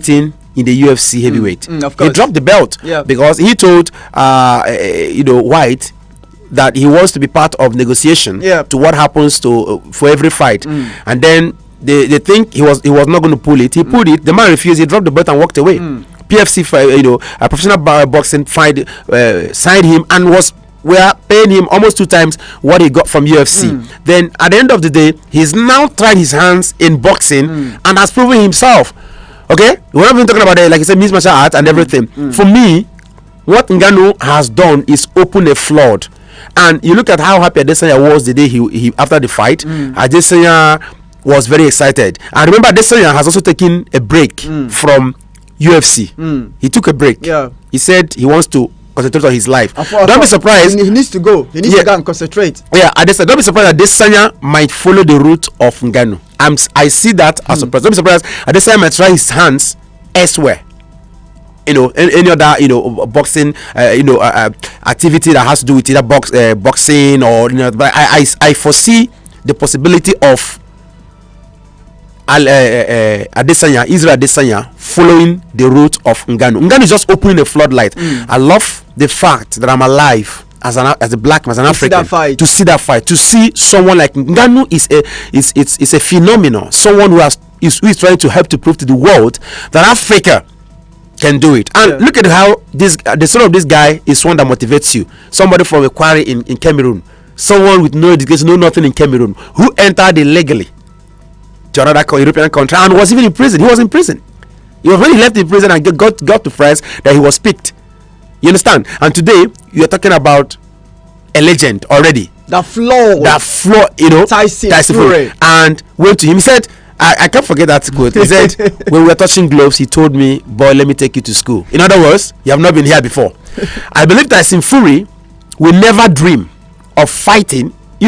fighting in the UFC heavyweight. Of course. He dropped the belt because he told White that he wants to be part of negotiation to what happens to for every fight, and then they think he was not going to pull it. He pulled it. The man refused. He dropped the belt and walked away. PFC, a professional boxing signed him and were paying him almost 2 times what he got from UFC. Then at the end of the day, he's now tried his hands in boxing and has proven himself. Okay, we're not even talking about like I said, mixed martial arts and everything. For me, what Ngannou has done is open a flood. And you look at how happy Adesanya was the day he after the fight. Adesanya was very excited. And remember, Adesanya has also taken a break from UFC. He took a break. He said he wants to concentrate on his life. Don't be surprised. He needs to go. He needs to go and concentrate. Don't be surprised that Adesanya might follow the route of Ngannou. I see that as surprise. Don't be surprised. Adesanya might try his hands elsewhere. Any other boxing activity that has to do with either boxing or but I foresee the possibility of Israel Adesanya following the route of Ngannou. Ngannou is just opening a floodlight. I love the fact that I'm alive as a black man, as an African, to see that fight, to see someone like Ngannou is a phenomenon. Someone who is trying to help to prove to the world that Africa can do it. And look at how the son of this guy is one that motivates you. Somebody from Owerri in Cameroon, someone with no education, no nothing in Cameroon, who entered illegally to another European country and was even in prison. He was in prison. He was when he left the prison and got to France that he was picked. You understand? And today you are talking about a legend already. That floor, Tyson Fury. And went to him. He said, I can't forget that quote. He said, when we were touching gloves, he told me, boy, let me take you to school. In other words, you have not been here before. I believe Tyson Fury will never dream of fighting. Do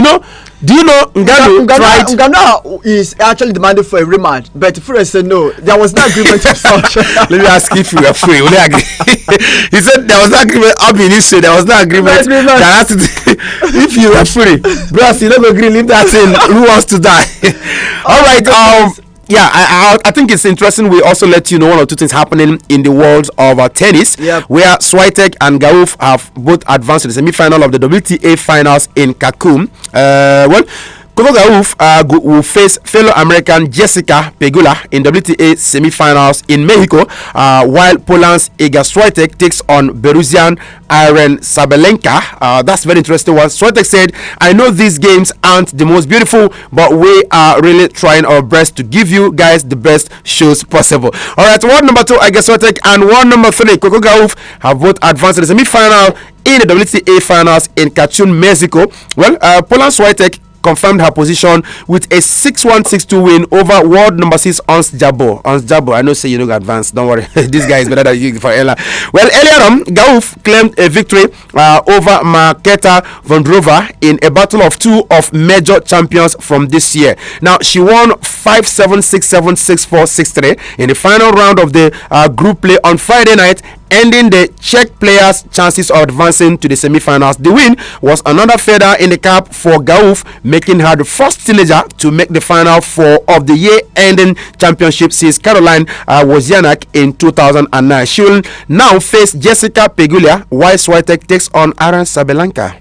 you know Ngannou is actually demanding for a rematch, but Fury said no. There was no agreement of such. Let me ask you if you were free. Will you agree? He said there was no agreement. There was no agreement. If you were free, bros, you don't agree. Leave that in. Who wants to die? All right. I think it's interesting. We also let you know one or two things happening in the world of tennis, where Swiatek and Gauff have both advanced to the semi-final of the WTA finals in Cancun. Coco Gauff will face fellow American Jessica Pegula in WTA semi-finals in Mexico, while Poland's Iga Swiatek takes on Belarusian Aren Sabalenka. That's very interesting one. Swiatek said, I know these games aren't the most beautiful, but we are really trying our best to give you guys the best shows possible. Alright, word number 2, Iga Swiatek, and word number 3, Coco Gauff have both advanced to the semi-final in the WTA finals in Cancun, Mexico. Well, Poland Swiatek confirmed her position with a 6-1, 6-2 win over world number 6 Ons Jabeur. I know say you don't advance. Don't worry. This guy is better than you for Ella. Well, earlier on, Gauff claimed a victory over Marketa Vondrova in a battle of 2 of major champions from this year. Now, she won 5-7, 6-7, 6-4, 6-3 in the final round of the group play on Friday night, ending the Czech players' chances of advancing to the semi-finals. The win was another feather in the cap for Gauff, making her the first teenager to make the final 4 of the year-ending championship since Caroline Wozniak in 2009. She will now face Jessica Pegula, while Swiatek takes on Aren Sabalenka.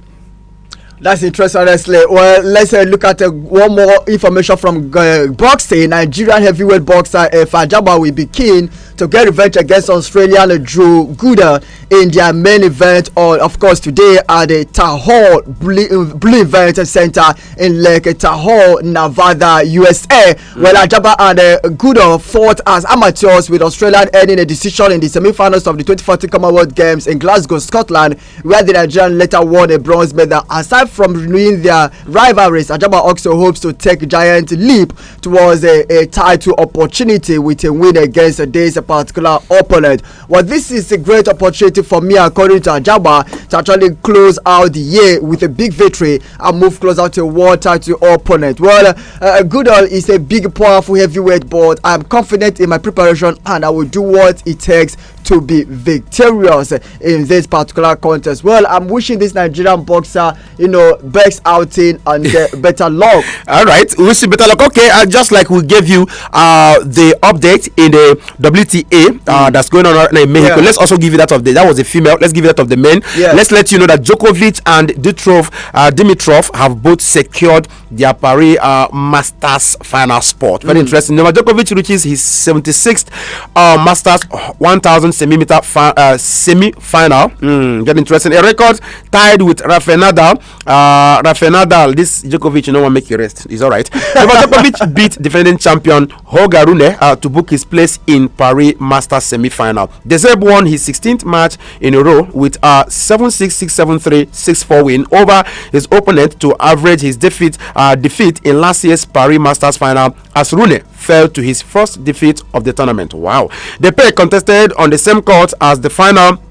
That's interesting, honestly. Well, let's look at one more information from boxing. Nigerian heavyweight boxer Fajaba will be keen to get revenge against Australian Joe Goodall in their main event, of course, today at the Tahoe Blue Event Center in Lake Tahoe, Nevada, USA. Well, Ajaba and Goodall fought as amateurs, with Australia ending a decision in the semi-finals of the 2014 Commonwealth Games in Glasgow, Scotland, where the Nigerian later won a bronze medal. Aside from renewing their rivalries, Ajaba also hopes to take a giant leap towards a title opportunity with a win against this particular opponent. Well, this is a great opportunity for me, according to Ajaba, to actually close out the year with a big victory and move closer to a world title opponent. Well, Goodall is a big, powerful heavyweight, but I'm confident in my preparation and I will do what it takes to be victorious in this particular contest. Well, I'm wishing this Nigerian boxer, best outing and better luck. All right, we wish you better luck. Okay, just like we gave you the update in the WTA that's going on in Mexico. Yeah. Let's also give you that of that was a female. Let's give you that of the men. Yeah. Let's let you know that Djokovic and Dimitrov have both secured their Paris Masters final spot. Very interesting. Novak Djokovic reaches his 76th Masters 1000 semi-final. Get interesting. A record tied with Rafael Nadal. This Djokovic, you know what, make you rest. He's all right. Novak Djokovic beat defending champion Holger Rune to book his place in Paris Masters semi-final. The Serb won his 16th match in a row with a 7-6, 6-7-3, 6-4 win over his opponent to average his defeat in last year's Paris Masters final, as Rune fell to his first defeat of the tournament. Wow. The pair contested on the same court as the final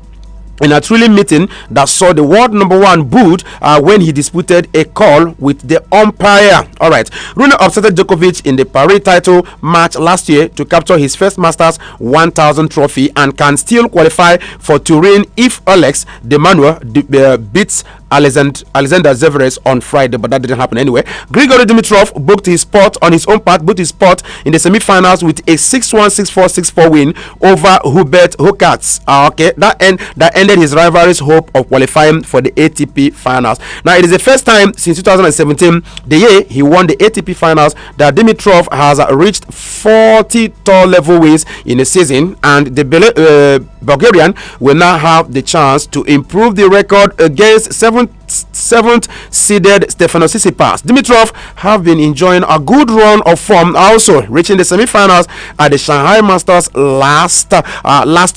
in a thrilling meeting that saw the world number one booed when he disputed a call with the umpire. All right, Rune upset Djokovic in the Paris title match last year to capture his first Masters 1000 trophy and can still qualify for Turin if Alex de Manuel beats Alexander Zverev on Friday, but that didn't happen anyway. Grigory Dimitrov booked his spot in the semi-finals with a 6-1, 6-4, 6-4 win over Hubert Hurkacz. That ended his rivalry's hope of qualifying for the ATP finals. Now, it is the first time since 2017, the year he won the ATP finals, that Dimitrov has reached 40 tour level wins in a season, and the Bulgarian will now have the chance to improve the record against seventh seeded Stefanos Tsitsipas. Dimitrov have been enjoying a good run of form, also reaching the semi-finals at the Shanghai Masters last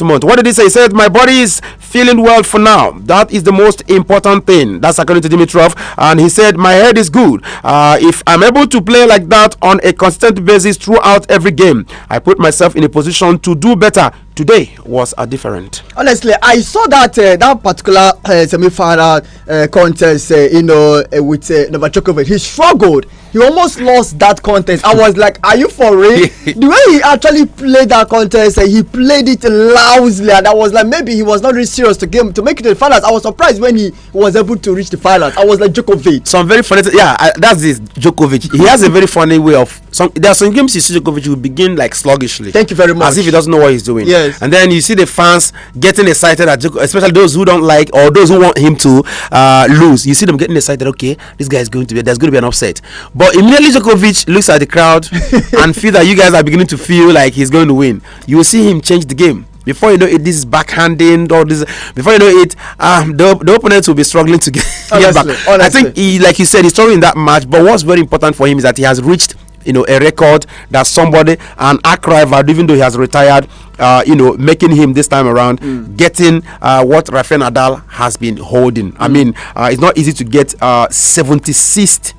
month. What did he say? He said, "My body is feeling well for now. That is the most important thing." That's according to Dimitrov. And he said, "My head is good. If I'm able to play like that on a constant basis throughout every game, I put myself in a position to do better. Today was different." Honestly, I saw that that particular semi-final contest, with Novak Djokovic. He struggled. He almost lost that contest. I was like, "Are you for real?" The way he actually played that contest, he played it loudly, and I was like, maybe he was not really serious to make it to the finals. I was surprised when he was able to reach the finals. I was like, Djokovic. Some very funny. That's this Djokovic. He has a very funny way of. There are some games you see Djokovic will begin like sluggishly. Thank you very much. As if he doesn't know what he's doing. Yes. And then you see the fans getting excited at Djokovic, especially those who don't like or those who want him to lose. You see them getting excited. Okay, this guy is there's going to be an upset. But immediately Djokovic looks at the crowd and feel that you guys are beginning to feel like he's going to win. You will see him change the game. Before you know it, this is backhanding or this. Before you know it, the opponents will be struggling to get back. I think he, like you said, he's struggling in that match. But what's very important for him is that he has reached a record that somebody, an arch rival, even though he has retired, making him this time around getting what Rafael Nadal has been holding. I mean, it's not easy to get 76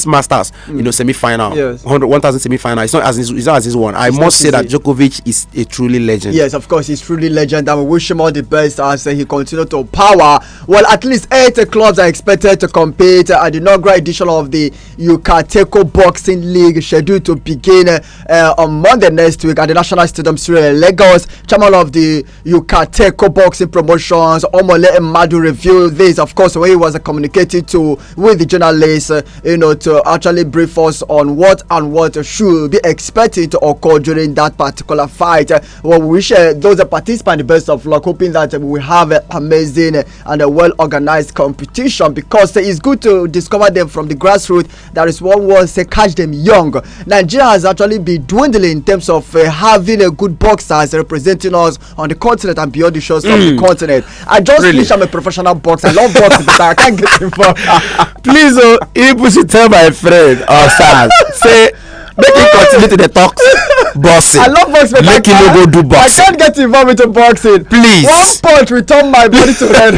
Masters, semi-final, yes. 1000 semi-final. It's not as his one. I must say that Djokovic is a truly legend. Yes, of course, he's truly legend, and we wish him all the best as he continues to power. Well, at least 8 clubs are expected to compete at the inaugural edition of the Yucateco Boxing League, scheduled to begin on Monday next week at the National Stadium, Lagos. Chairman of the Yucateco Boxing Promotions, Omole Madu, revealed this, of course, when he was communicating with the journalists. To actually brief us on what should be expected to occur during that particular fight. Well, we wish those participants the best of luck, hoping that we will have an amazing and a well-organized competition, because it's good to discover them from the grassroots. That is one word, say, catch them young. Nigeria has actually been dwindling in terms of having a good boxers representing us on the continent and beyond the shores of the continent. I just wish I'm a professional boxer. I love boxing, but I can't get involved. Please, if you should tell my friend or say make him continue to the talks boxing. I love boxing, but make him go do boxing. I can't get involved into boxing. Please. One punch will turn my body to red.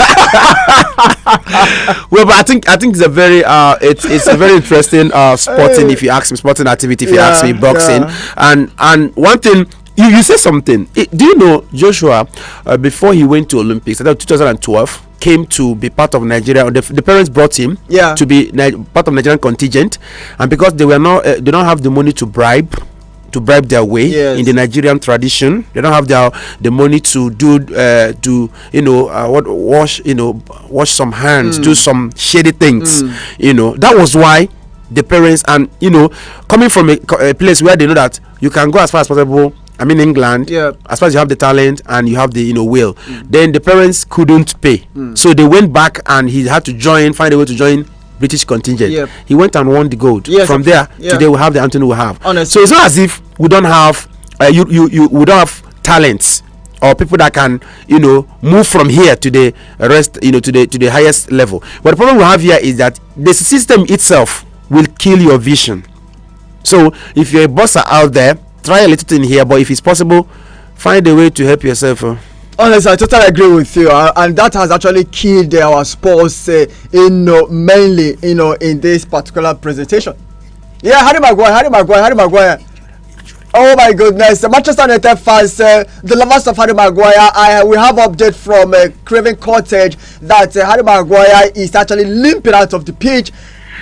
Well, but I think it's a very it's a very interesting sporting, if you ask me, sporting activity, if you ask me, boxing. And one thing, you say something. Do you know Joshua before he went to Olympics, I think 2012, came to be part of Nigeria. The parents brought him to be part of Nigerian contingent, and because they were not they don't have the money to bribe to bribe their way in the Nigerian tradition. They don't have the money to do wash some hands, do some shady things. That was why the parents, and coming from a place where they know that you can go as far as possible. I mean, England, as far as you have the talent and you have the will, then the parents couldn't pay, so they went back and he had to find a way to join British contingent. He went and won the gold. From there, today we have the Anthony we have. Honestly. So it's not as if we don't have we don't have talents or people that can move from here to the rest, to the highest level. But the problem we have here is that the system itself will kill your vision. So if you're a bosser out there, try a little thing here, but if it's possible, find a way to help yourself. Honestly, I totally agree with you, and that has actually killed our sports, mainly, in this particular presentation. Yeah, Harry Maguire. Oh my goodness, the Manchester United fans, the lovers of Harry Maguire. We have update from Craven Cottage that Harry Maguire is actually limping out of the pitch.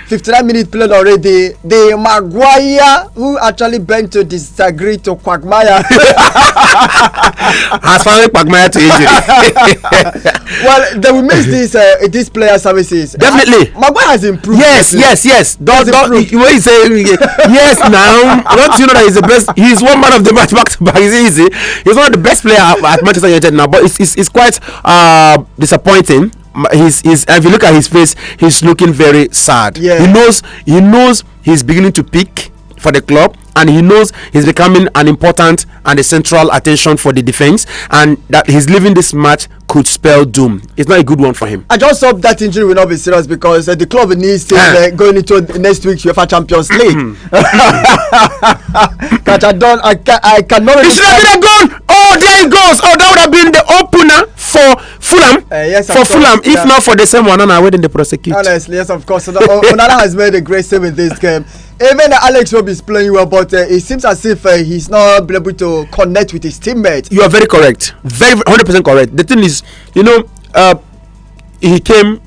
59 minutes played already. The Maguire who actually bent to disagree to Quagmire has found Quagmire to injury. Well, they will miss these player services. Definitely. Maguire has improved. Yes. Don't when you say yes now, don't you know that he's the best? He's one man of the match back to back. It's easy. He's one of the best players at Manchester United now, but it's quite disappointing. If you look at his face, he's looking very sad. He knows he's beginning to peak for the club, and he knows he's becoming an important and a central attention for the defense, and that he's leaving this match could spell doom. It's not a good one for him. I just hope that injury will not be serious, because the club needs him going into next week's UEFA Champions League. I cannot. It should have been a goal. Oh, there he goes. Oh, that would have been the opener for Fulham. Fulham, if not for the same one, and I waiting to prosecute. Honestly, yes, of course. Onana has made a great save in this game. Even Alex Rob is playing well, but it seems as if he's not been able to connect with his teammates. You are very correct, 100% correct. The thing is, he came,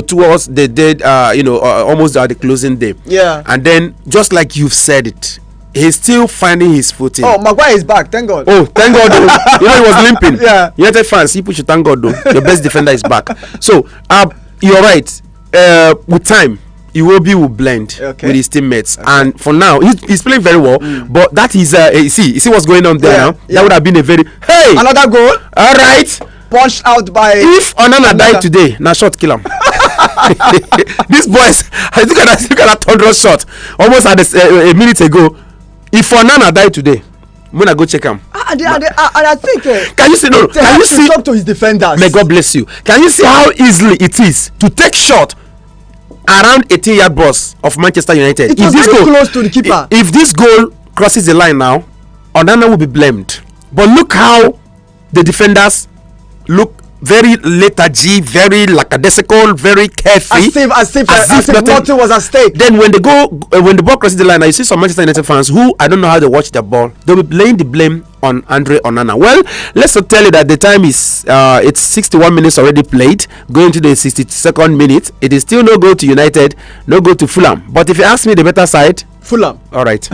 towards the dead, almost at the closing day. Yeah. And then, just like you've said it, he's still finding his footing. Oh, Maguire is back, thank God. Oh, thank God. He was limping. Yeah. United fans, you should thank God though. Your best defender is back. So, you're right. With time, Iwobi will blend with his teammates, and for now he's playing very well. But that is you see what's going on there now. That would have been a very another goal. All right, punched out by. If Onana died today, now shot kill him. These boys, look at that thunderous shot almost at a minute ago. If Onana died today, I'm gonna go check him. And I think can you see? No, can you see? Talk to his defenders. May God bless you. Can you see how easily it is to take shot around 18-yard box of Manchester United? It was very close to the keeper. If this goal crosses the line now, Onana will be blamed. But look how the defenders look very lethargy, very lackadaisical, very carefree. As if nothing was at stake. Then when the ball crosses the line, now you see some Manchester United fans who I don't know how they watch the ball. They'll be laying the blame on Andre Onana. Well, let's not tell you that the time is it's 61 minutes already played, going to the 62nd minute. It is still no goal to United, no goal to Fulham. But if you ask me the better side, Fulham. All right.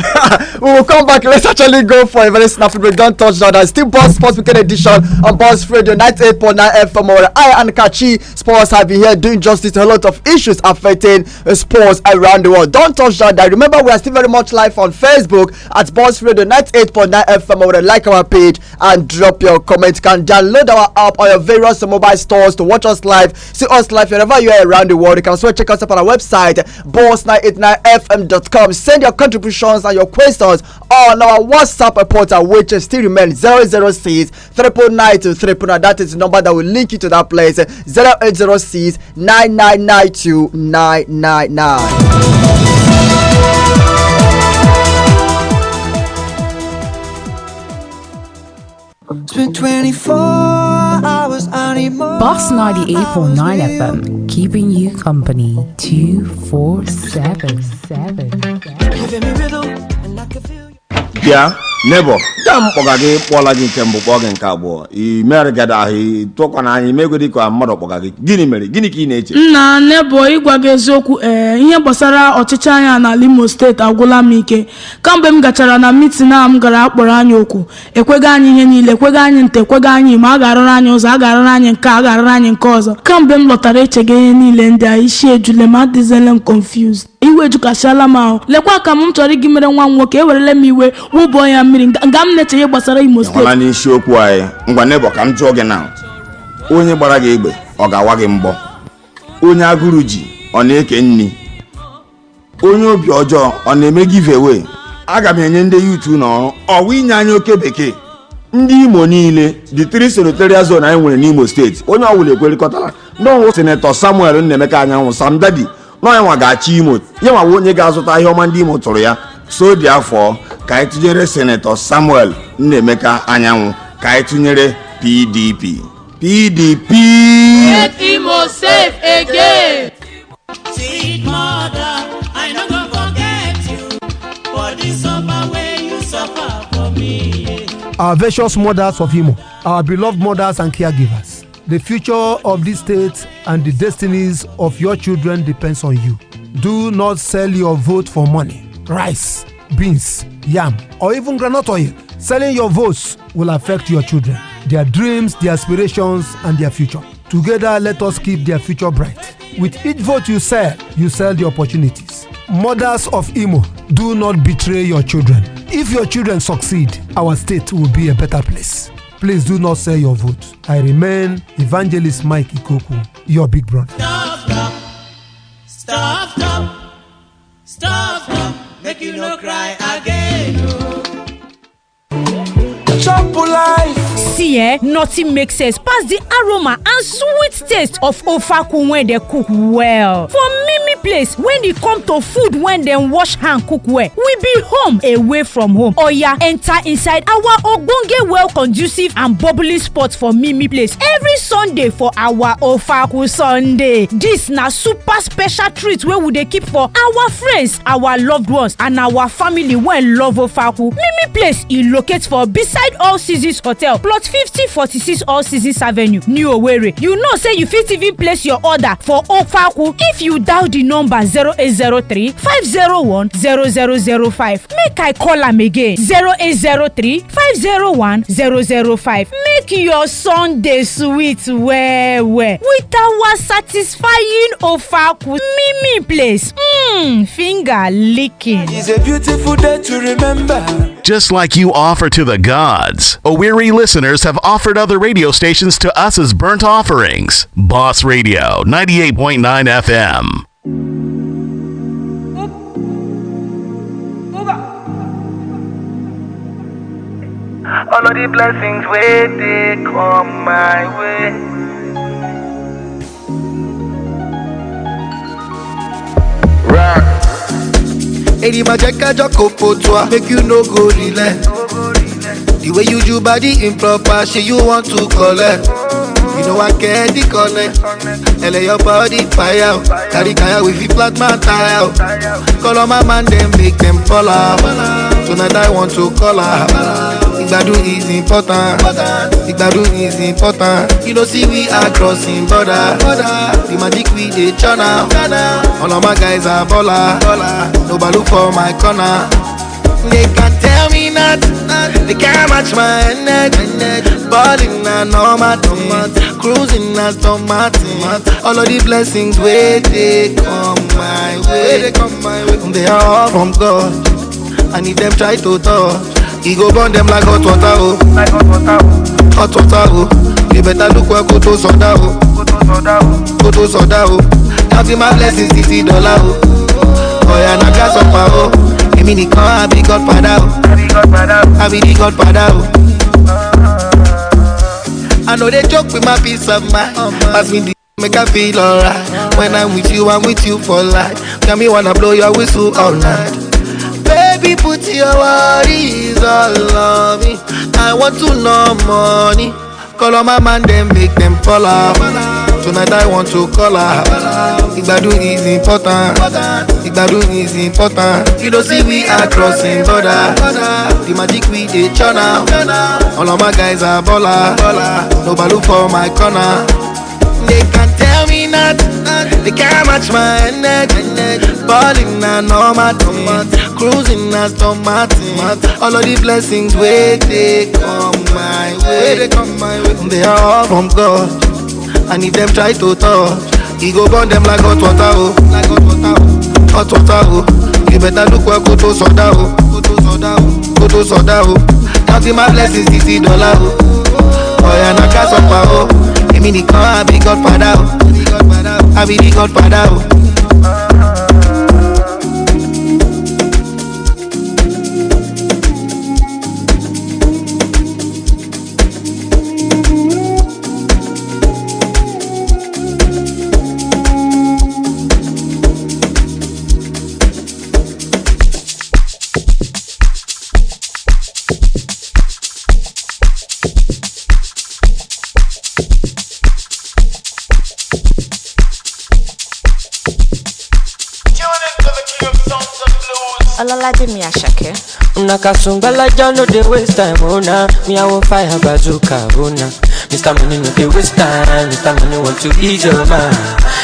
We will come back. Let's actually go for a very snappy break. Don't touch that. There's still Boss Sports Weekend edition on Boss Radio 98.9 FM. I and Kachi Sports have been here doing justice to a lot of issues affecting sports around the world. Don't touch that. Remember, we are still very much live on Facebook at Boss Radio 98.9 FM. Like our page and drop your comments. You can download our app on your various mobile stores to watch us live, see us live wherever you are around the world. You can also check us up on our website, boss989fm.com. Send your contributions and your questions on our WhatsApp portal, which still remains 006 399 That is the number that will link you to that place. 0806 9992 999. Spent 24 hours anymore. Boss 98.9 FM, keeping you company 247. Giving me rhythm and I can feel you. Yeah. Nebo, damn Pogagi, Polagi Tembo Bogan Cabo, I Mergada, he took on any Megodico and Mother Pogagi, Guinea Key nature. Na nebo igwagezoku ihe gbasara ọchịchị anya na Imo steeti agwụla m ike kamgbe m gachara na meeting a m gara akpọrọ anyị okwu ekwega anyị ihe niile ekwega anyị nte ekwega anyị ma a ga-arụrụ anyị ụzọ a ga-arụrụ anyị nke a ga-arụrụ anyị nke ọzọ kamgbe m lọtara echege ihe niile ndị a isi ejule ma adịzela m confused iwe jukashala m ahụ lekwa ka m chọrọ igi mere nwa m nwoke ewerele m iwe wụbọ ya mmiri nga m na-eche ihe gbasara Imo steeti ọla n'isi okwu anyị ngwa nebo ka m jụọ gị na onye gbara gị egbe ọ ga-awa gị mgbọ onye agụrụ ji ọ na-eke nni onye obi ọjọọ ọ na-eme giveaway aga m enye ndị youth n'ọrụ ọwa inye anyị oke bekee ndị Imo niile the 3 senatorial zone anyị nwere n'Imo steeti onye ọbụla ekwerikọtara n'ọnwụ Senator Samuel Nnemeka Anyanwụ Sam Dadi n'ọnya nwa ga-achị Imo ya nwa onye ga-azụta ihe ọma ndị Imo tụrụ ya so dị afọ ka anyị tụnyere Senator Samuel Nnemeka Anyanwụ ka anyị tụnyere PDP Make Imo safe again. Sweet mother, I no go forget you for the suffer way you suffer for me. Our precious mothers of Imo, our beloved mothers and caregivers, the future of this state and the destinies of your children depends on you. Do not sell your vote for money, rice, beans, yam, or even groundnut oil. Selling your votes will affect your children, their dreams, their aspirations, and their future. Together, let us keep their future bright. With each vote you sell the opportunities. Mothers of Imo, do not betray your children. If your children succeed, our state will be a better place. Please do not sell your vote. I remain Evangelist Mike Ikoku, your big brother. Stop, make you no cry again. Chop life. See, nothing makes sense past the aroma and sweet taste of ofaku when they cook well. For Mimi place, when they come to food when they wash hand cook well, we be home away from home. Oya, enter inside our ogbonge well conducive and bubbling spot for Mimi place every Sunday for our ofaku Sunday. This na super special treat where we dey keep for our friends, our loved ones, and our family when love ofaku. Mimi place is located for beside All Seasons Hotel, plot 5046 All Seasons Avenue, New Owerri. You know say you fit even place your order for ofaku if you dial the number 0803 501 0005. Make I call am again 0803 501 005. Make your Sunday sweet well with our satisfying ofaku Mimi place. Finger licking. It's a beautiful day to remember. Just like you offer to the gods, Owerri listeners have offered other radio stations to us as burnt offerings. Boss Radio, 98.9 FM. All of the blessings where they come my way. Rock. Eri majeka joko potwa, make you no go relent. The way you do body improper, she you want to collect. You know I get the connect. LA your body fire. Carry kaya with the flat man tire. Call on my man, then make them fall out. Tonight I want to call her. Igbadu is important. Igbadu is important. You know see we are crossing border. The magic we dey channel. All of my guys are baller. Nobody look for my corner. They can't tell me nothing. They can't match my energy. Balling and normal, cruising as Martin. All of the blessings where they come my way. They are all from God. And if them try to touch, he go burn them like hot water. Hot water. You better look where go to soda. Go to soda. Counting my blessings, $60. Oh yeah, na gas of power. Me ni kan I be Godfather. I be the Godfather. I know they joke with my peace of mind. Pass me the make I feel alright. When I'm with you for life. Tell me wanna blow your whistle all night. Baby, put your worries all on me. I want to know money. Call on my man, then make them fall off. Tonight I want to call her. Igbadu is important. Igbadu is important. You don't see we are crossing border. The magic we dey channel. All of my guys are baller. Nobody look for my corner. They can't tell me nothing. They can't match my energy. Balling na normal thing. Cruising na stomach. All of the blessings where they come my way. They are all from God. And if them try to touch, he go burn them like hot water, oh. Like hot water, oh. Hot water, oh. You better look where go to soda, oh. Go to soda, oh. Go to soda, oh. Counting my blessings, $60, oh. Oh, yeah, na cash up, oh. Give me the car, I be Godfather, oh. I be the Godfather, oh. Olalaje mi Ashake. Unakasumbala no dey waste time, oh nah. Me I want fire bazooka, oh nah. Mr. Money no dey waste time. Mr. Money want to ease your mind.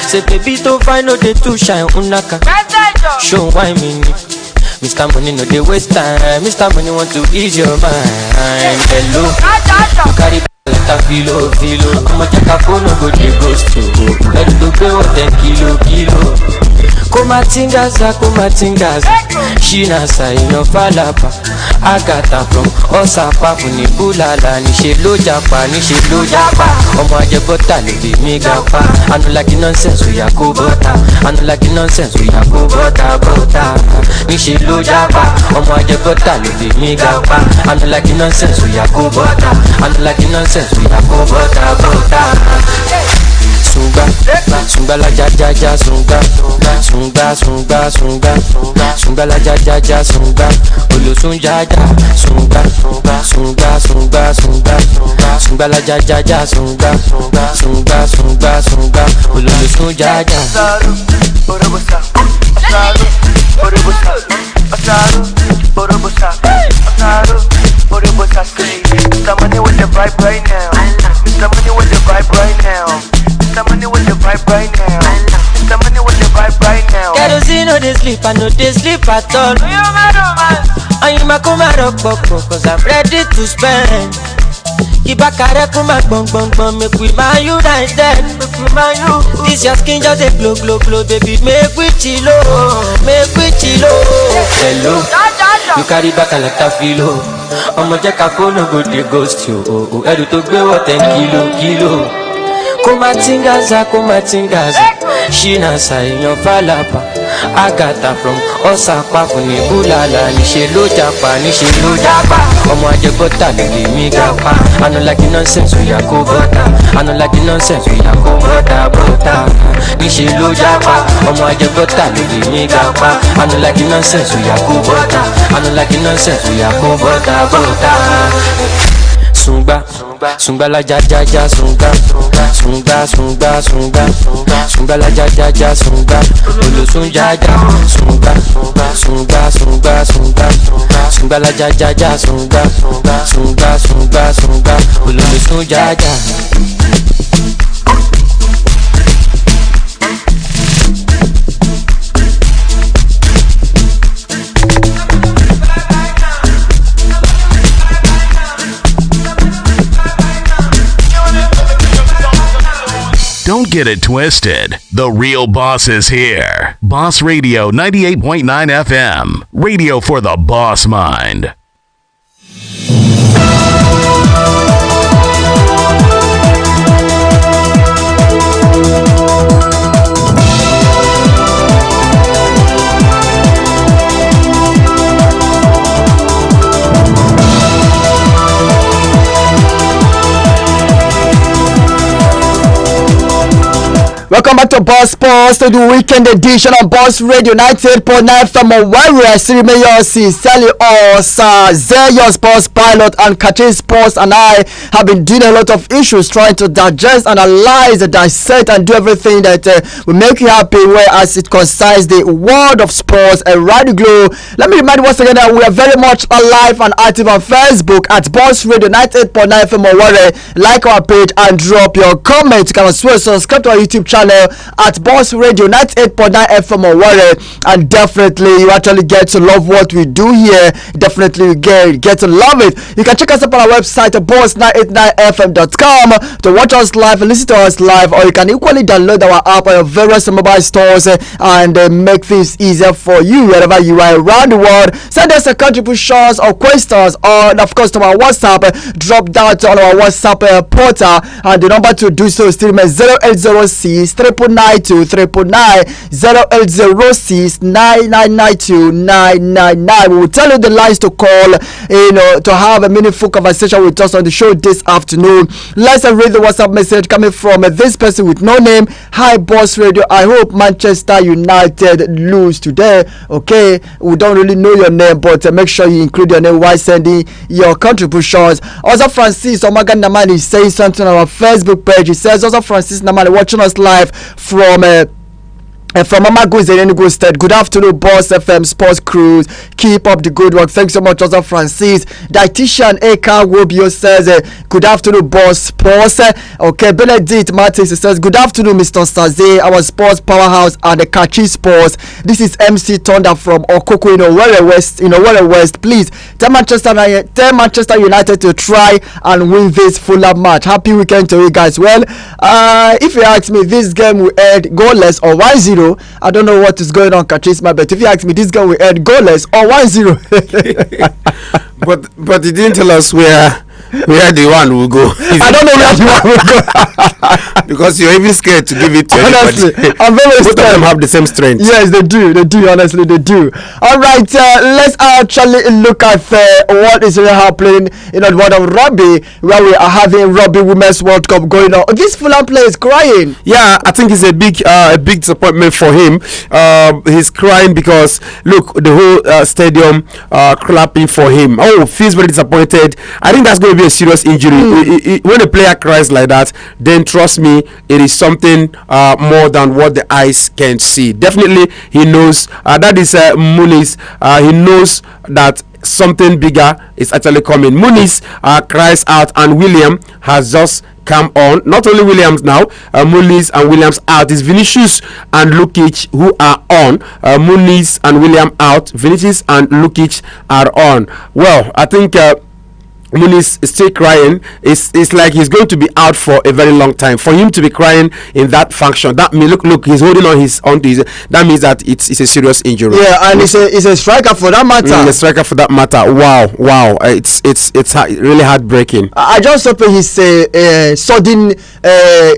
Say baby don't find no dey too shine, unaka. Show why me. Mr. Money no dey waste time. Mr. Money want to ease your mind. Hello, you carry like a filo. I'ma check a phone no go dey ghost to. Ready to pay what 10 kilo. Kumatingaza Shina ino falapa Agata from Osapa Funi bulala Nishe lo japa Omo ajebota libi migapa I no like nonsense we yakubota bota Nishe lo japa Omo ajebota libi migapa I no like nonsense we yakubota bota Sunga la ja sunga la ja sunga Olosun ja sunga la ja sunga Olosun ja Mr. Money with the vibe right now. Mr. Money with the vibe right now. Mr. Money with the vibe right now. Mr. Money with the vibe right now. Kerosene no dey sleep, I no dey sleep at all. I'm a kumaro poko, cause I'm ready to spend. Kibakare kuma gbong, make we man you right then. This your skin just a glow, baby, make we chillo. Hello, you carry back like a filo. I'ma check a phone no go dey ghost you. Edu to gbe what 10 kilo. Kumatingaza Shina ino falapa Agata from Osapa Funi bulala Nishe lo japa Omo ajebota libi migapa I no like nonsense we yakubota bota Nishe lo japa Omo ajebota libi migapa I no like nonsense we yakubota bota Sunga la ja sunga la ja sunga Olosun ja sunga la ja sunga Olosun ja Don't get it twisted. The real boss is here. Boss Radio 98.9 FM. Radio for the boss mind. Welcome back to Boss Sports to the weekend edition of Boss Radio 98.9 from Owerri. I see Mayor Sally Zeyo Sports Pilot and Kachi Sports and I have been doing a lot of issues trying to digest, analyze, dissect and do everything that will make you happy whereas it concerns the world of sports around the globe. Let me remind you once again that we are very much alive and active on Facebook at Boss Radio 98.9 from Owerri. Like our page and drop your comment. You can also subscribe to our YouTube channel at Boss Radio 98.9 FM Owerri, and definitely you actually get to love what we do here. Definitely you get to love it. You can check us up on our website at boss989fm.com to watch us live and listen to us live, or you can equally download our app on your various mobile stores and make things easier for you wherever you are around the world. Send us a contributions or questions, or of course to our WhatsApp. Drop down to our WhatsApp portal, and the number to do so is still 0806 992 999 0806 9992 999. We will tell you the lines to call, to have a meaningful conversation with us on the show this afternoon. Let's read the WhatsApp message coming from this person with no name. Hi Boss Radio, I hope Manchester United lose today. Okay, we don't really know your name, but make sure you include your name while sending your contributions. Also Francis Omaga Namani is saying something on our Facebook page. He says also Francis Namani watching us live from Amago's in Enugu State. Good afternoon, Boss FM Sports Crews. Keep up the good work. Thanks so much, also Francis. Dietitian Eka Wobio says, good afternoon, Boss Sports. Okay, Benedict Martins says, good afternoon, Mr. Saze, our sports powerhouse and the Kachi Sports. This is MC Thunder from Okoko in Owerri West. Please tell Manchester United to try and win this Fulham match. Happy weekend to you guys. Well, if you ask me, this game will end goalless or 1-0. I don't know what is going on, Kachisma, but if you ask me, this game will end goalless or 1-0. but he didn't tell us where the one will go. I don't know where the one will go. Because you're even scared to give it to honestly, anybody. I'm very scared. Both of them have the same strength. Yes, they do, honestly, they do. Alright, let's actually look at what is really happening in the world of rugby, where we are having Rugby Women's World Cup going on. This Fulham player is crying. Yeah, I think it's a big disappointment for him. He's crying because, look, the whole stadium clapping for him. Oh, feels very disappointed. I think that's going to be a serious injury. When a player cries like that, then trust me, it is something more than what the eyes can see. Definitely, he knows that is Muniz. He knows that something bigger is actually coming. Muniz cries out, and William has just come on. Not only Williams now, Muniz and Williams out. It's Vinicius and Lukic who are on. Muniz and William out. Vinicius and Lukic are on. Well, I think Muniz is still crying. It's like he's going to be out for a very long time. For him to be crying in that function, that means look, he's holding on onto his. That means that it's a serious injury. Yeah, and it's a striker for that matter. A striker for that matter. Wow. It's really heartbreaking. I just hope his sudden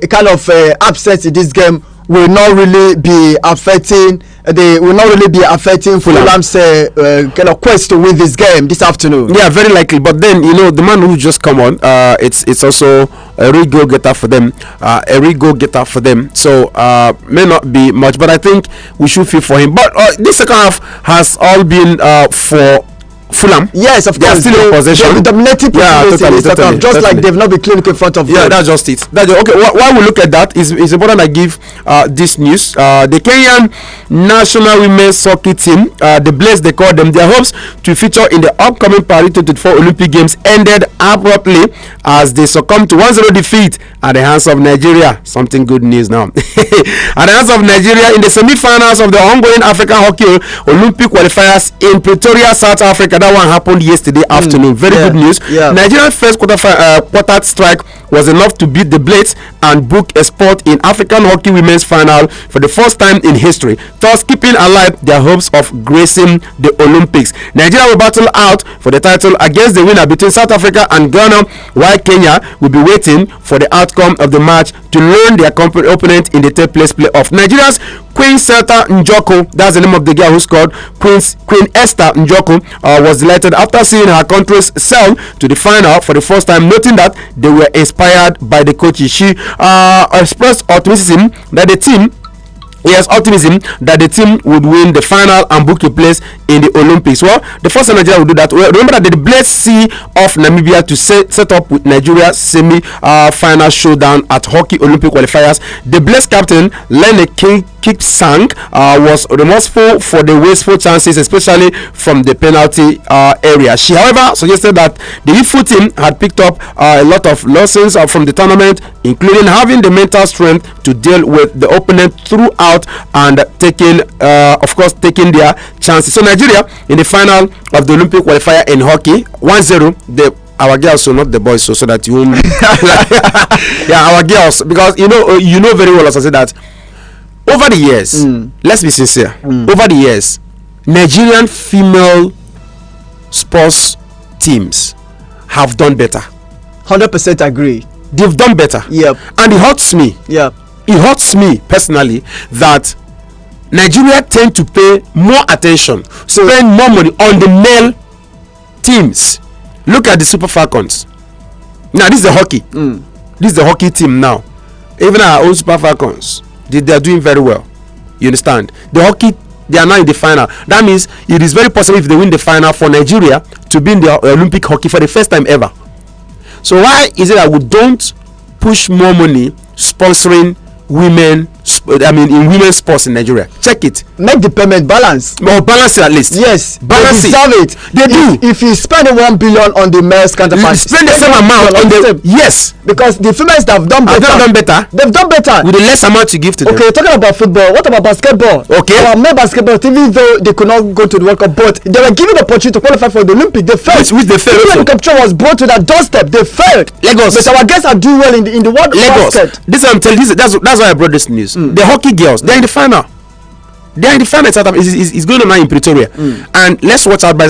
kind of absence in this game will not really be affecting. They will not really be affecting Fulham's kind of quest to win this game this afternoon. Yeah, very likely. But then the man who just come on, it's also a real goal getter for them. So may not be much, but I think we should feel for him. But this second half has all been for Fulham. Yes, of course. Still in possession. They're dominating totally. Just like they've not been clinical in front of goal. Yeah, that's just it. Okay, while we look at that, it's important I give this news. The Kenyan national women's soccer team, the Blaze they call them, their hopes to feature in the upcoming Paris 2024 Olympic Games ended abruptly as they succumbed to 1-0 defeat at the hands of Nigeria. Something good news now. At the hands of Nigeria in the semi-finals of the ongoing African Hockey Olympic qualifiers in Pretoria, South Africa. That one happened yesterday afternoon. Very good news. Yeah. Nigeria's first quarter strike was enough to beat the Blades and book a spot in African Hockey Women's Final for the first time in history, thus keeping alive their hopes of gracing the Olympics. Nigeria will battle out for the title against the winner between South Africa and Ghana, while Kenya will be waiting for the outcome of the match to learn their opponent in the third place playoff. Nigeria's Queen Selta Njoko, that's the name of the girl who scored. Queen Esther Njoko was delighted after seeing her country's sail to the final for the first time, noting that they were inspired by the coaches. She expressed optimism that the team he has optimism that the team would win the final and book a place in the Olympics. Well, the first time Nigeria will do that. Well, remember that the Blessed Sea of Namibia to set up with Nigeria semi-final showdown at hockey Olympic qualifiers. The Blessed captain Lene Kipsang was remorseful for the wasteful chances, especially from the penalty area. She, however, suggested that the youthful team had picked up a lot of lessons from the tournament, including having the mental strength to deal with the opponent throughout and taking their chances. So Nigeria in the final of the Olympic qualifier in hockey 1-0. Our girls, so not the boys, so that you won't yeah, our girls, because you know very well, as I said, that over the years, let's be sincere, over the years, Nigerian female sports teams have done better. 100% agree. They've done better. Yep. And it hurts me. Yep. It hurts me personally that Nigeria tend to pay more attention, spend more money on the male teams. Look at the Super Falcons. Now this is the hockey. This is the hockey team now. Even our own Super Falcons, they are doing very well. You understand? The hockey, they are now in the final. That means it is very possible if they win the final for Nigeria to be in the Olympic hockey for the first time ever. So why is it that we don't push more money sponsoring women, in women's sports in Nigeria? Check it. Make the payment balance. Or balance it at least. Yes, balance they deserve it. They do. If you spend 1 billion on the male's counterpart, spend the same amount on the yes, because the females that have done better. They've done better with the less amount you give to them. Okay, talking about football, what about basketball? Okay, our male basketball, even though they could not go to the World Cup, but they were given the opportunity to qualify for the Olympics. They failed. Which they failed. The capture was brought to that doorstep. They failed. Lagos. But our guests are doing well in the world. Lagos. Basket. This I'm telling you. That's why I brought this news. The hockey girls, they're in the final. They are in the final. It's going on now in Pretoria, and let's watch out by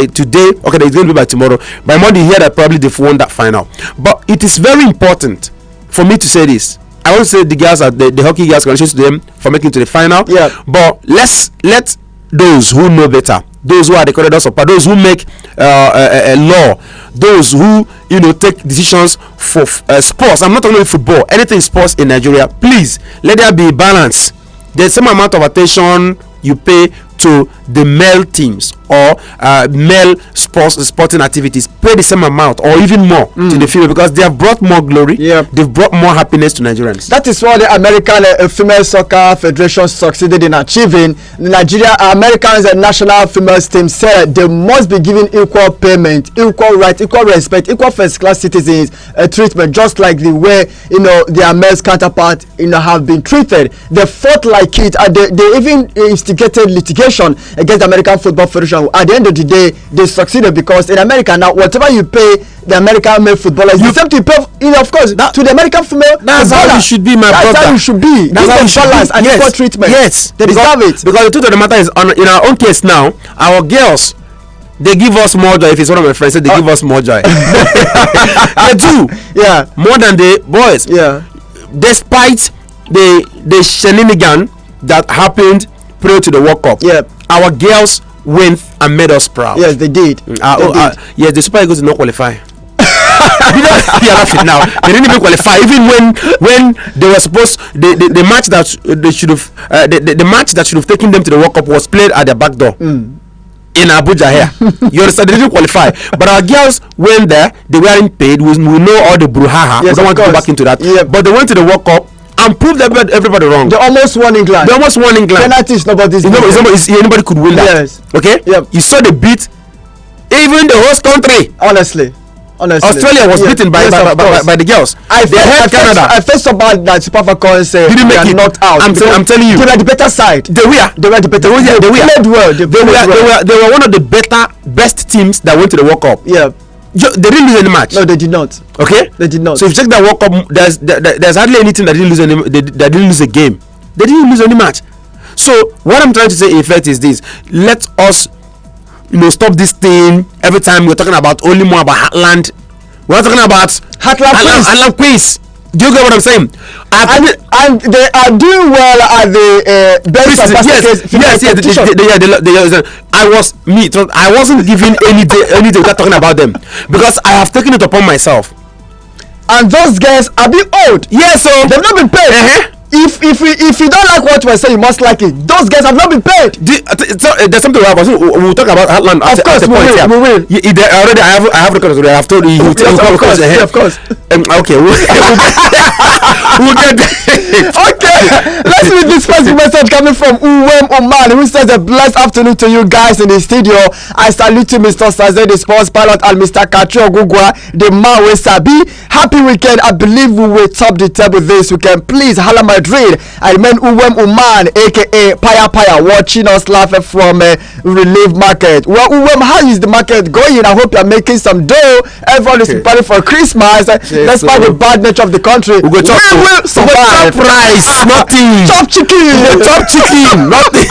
today. Okay, it's going to be by tomorrow. By Monday, you hear that probably they've won that final. But it is very important for me to say this. I won't say the girls are the hockey girls. Congratulations to them for making it to the final. Yeah. But let those who know better, those who are the corridors of power, those who make a law, those who take decisions for sports. I'm not talking about football. Anything sports in Nigeria, please let there be balance. The same amount of attention you pay to the male teams or male sporting activities, pay the same amount or even more to the female, because they have brought more glory. They've brought more happiness to Nigerians. That is what the American Female Soccer Federation succeeded in achieving. Nigeria Americans and national females team said they must be given equal payment, equal rights, equal respect, equal first class citizens treatment, just like the way their male counterparts have been treated. They fought like it, and they even instigated litigation against the American Football Federation. At the end of the day, they succeeded, because in America now, whatever you pay the American male footballers, the same to pay, of course, to the American female. That's how it should be, my brother. That's how it should be. That's how it should balance and equal treatment. Yes, they deserve it. Because the truth of the matter is, in our own case now, our girls, they give us more joy. If it's one of my friends said they give us more joy, they do. Yeah, more than the boys. Yeah, despite the shenanigan that happened prior to the World Cup. Yeah, our girls went and made us proud. Yes, they did. Yes, the Super Eagles did not qualify. Now they didn't even qualify, even when they were supposed the match that they should have the match that should have taken them to the World Cup was played at the back door in Abuja here. You understand? They didn't qualify, but our girls went there. They weren't paid. We know all the brouhaha. Yes, we don't want to go back into that. Yeah. But they went to the World Cup and proved everybody wrong. They almost won England. Penalties, anybody could win that. Yes. Okay. Yep. You saw the beat. Even the host country. Honestly, Australia was beaten by the girls. Canada. I felt so bad that Super Falcons didn't make it knocked out. I'm telling you, they were the better side. They were the better. They were one of the best teams that went to the World Cup. Yeah. They didn't lose any match. No, they did not. Okay, they did not. So if you check that World Cup, there's hardly any team that didn't lose that didn't lose a game. They didn't lose any match. So what I'm trying to say in effect is this: let us stop this thing. Every time we're talking about only more about Heartland, we're not talking about Heartland quiz. Do you get what I'm saying? And they are doing well at the best. Yes. I wasn't giving any day without talking about them, because I have taken it upon myself. And those guys are being old. Yes, so they've not been paid. if you don't like what we're saying, you must like it. Those guys have not been paid. There's something we have. We'll talk about Heartland. Of course, we will. Already, I have records already. I've told you. Of course. Okay, we'll get there. Okay, let's read this first message coming from Uwem Oman, who says a blessed afternoon to you guys in the studio. I salute you, Mr. Saze, the sports pilot, and Mr. Kacho Ogugwa, the man with Sabi. Happy weekend. I believe we will top the table this weekend. Please, Hala Madrid. I remain Uwem Oman, aka Paya, watching us laugh from Relief Market. Well, Uwem, how is the market going? I hope you're making some dough. Everyone is preparing for Christmas. Despite the bad nature of the country, we will survive. Rice, nothing. Chop chicken. Nothing.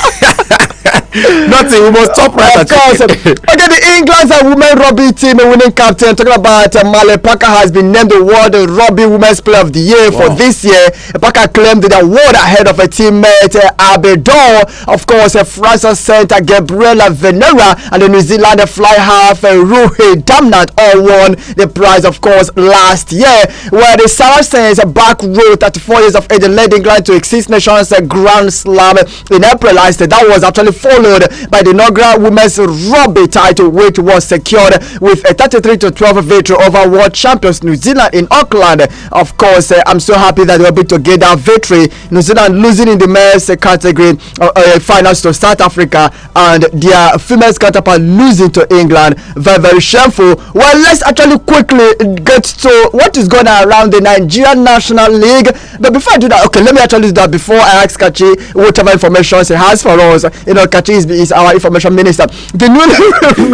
Nothing. We must top rice. Of course. Okay, the England and women rugby team winning captain. Talking about Male Parker has been named the World Rugby Women's Player of the Year for this year. Parker claimed the award ahead of a teammate Abedon. Of course, Francis center Gabriela Venera and the New Zealand fly half Ruhe Damnat all won the prize, of course, last year. Where the Saracens back row 34 years of age led England to a Six Nations Grand Slam in April last year. That was actually followed by the inaugural Women's Rugby title, which was secured with a 33-12 victory over world champions New Zealand in Auckland. Of course, I'm so happy that they were able to get that victory. New Zealand losing in the men's category finals to South Africa, and their females counterpart losing to England. Very, very shameful. Well, let's actually quickly get to what is going on around the Nigerian National League. But before I do that, okay, let me actually do that before I ask Kachi whatever information he has for us. You know, Kachi is our information minister. The new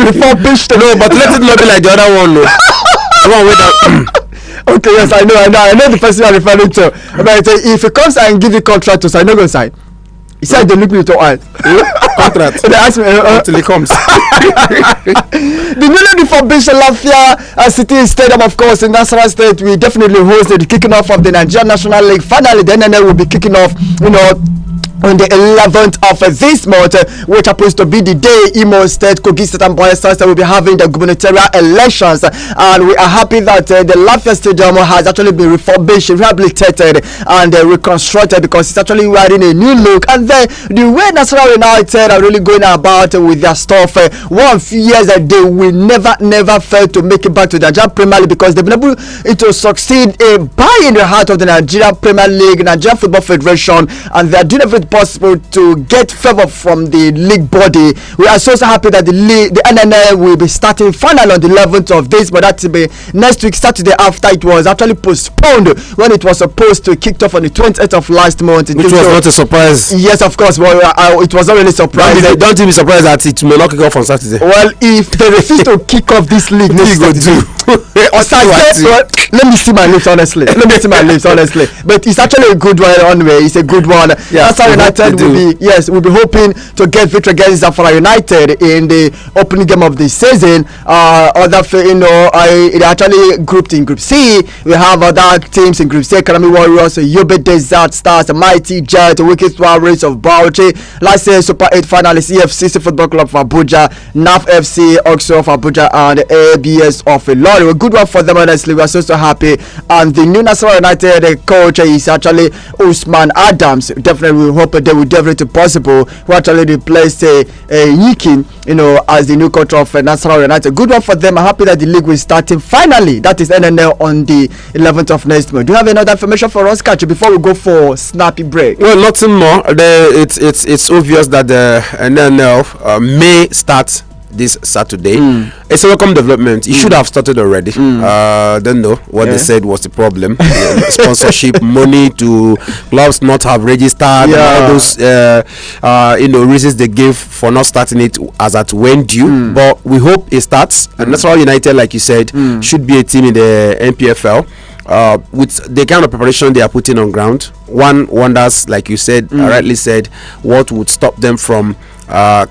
refurbished. No, but let it not be like the other one. No. The one with that. Okay, yes, I know the person you're referring to. But if he comes and give you contract to sign, no go sign. He said they look me to eye. Contract. So they asked me until he comes. The newly refurbished Lafia City Stadium, of course, in Nasarawa State, we definitely hosted the kicking off of the Nigerian National League. Finally, the NNL will be kicking off, you know, on the 11th of this month, which happens to be the day Imo State, Kogi State and Bayelsa State will be having the gubernatorial elections. And we are happy that the Lafia Stadium has actually been refurbished, rehabilitated and reconstructed, because it's actually wearing a new look. And then the way Nasarawa United are really going about with their stuff, one few years that they will never fail to make it back to the Nigerian Premier League, because they've been able to succeed in buying the heart of the Nigerian Premier League, Nigerian Football Federation, and they are doing everything possible to get favor from the league body. We are so happy that the NNL will be starting finally on the 11th of this, but that will be next week Saturday, after it was actually postponed when it was supposed to kick off on the 28th of last month. Which was not a surprise. Yes, of course. Well, it was not really surprising. Don't be surprised that it may not kick off on Saturday. Well, if they refuse to kick off this league next Saturday, let me see my lips honestly. But it's actually a good one anyway. It's a good one. Yeah, that's how United will be hoping to get victory against Zamfara United in the opening game of the season. They actually grouped in Group C. We have other teams in Group C: Academy Warriors, Yobe Desert Stars, Mighty Jet, Wicked Warriors of Bauchi. Last year Super 8 finalists: EFCC Football Club of Abuja, NAF FC, Oxo of Abuja, and ABS of Ilorin. A good one for them, honestly. We are so happy. And the new Nasarawa United coach is actually Usman Adams. Definitely, we hope they will definitely possible who actually replaced Yikin, as the new coach of Nasarawa United. Good one for them. I'm happy that the league will start finally. That is NNL on the 11th of next month. Do you have another information for us, Kachi, before we go for snappy break? Well, nothing more. It's obvious that the NNL may start this Saturday. It's a welcome development. It should have started already. Don't know what they said was the problem. Sponsorship money to clubs not have registered, all those reasons they gave for not starting it as at when due. But we hope it starts. And Nasarawa United, like you said, should be a team in the NPFL. With the kind of preparation they are putting on ground, one wonders, like you said, rightly said, what would stop them from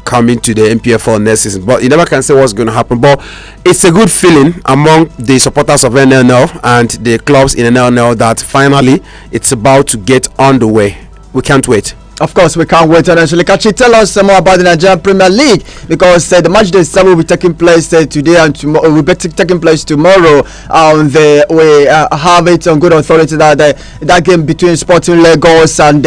coming to the NPFL next season. But you never can say what's going to happen. But it's a good feeling among the supporters of NNL and the clubs in NNL that finally it's about to get on the way. We can't wait. Of course, we can't wait. And Kachi, tell us more about the Nigerian Premier League, because the match day 7 will be taking place today and tomorrow. Will be taking place tomorrow. We have it on good authority that that game between Sporting Lagos and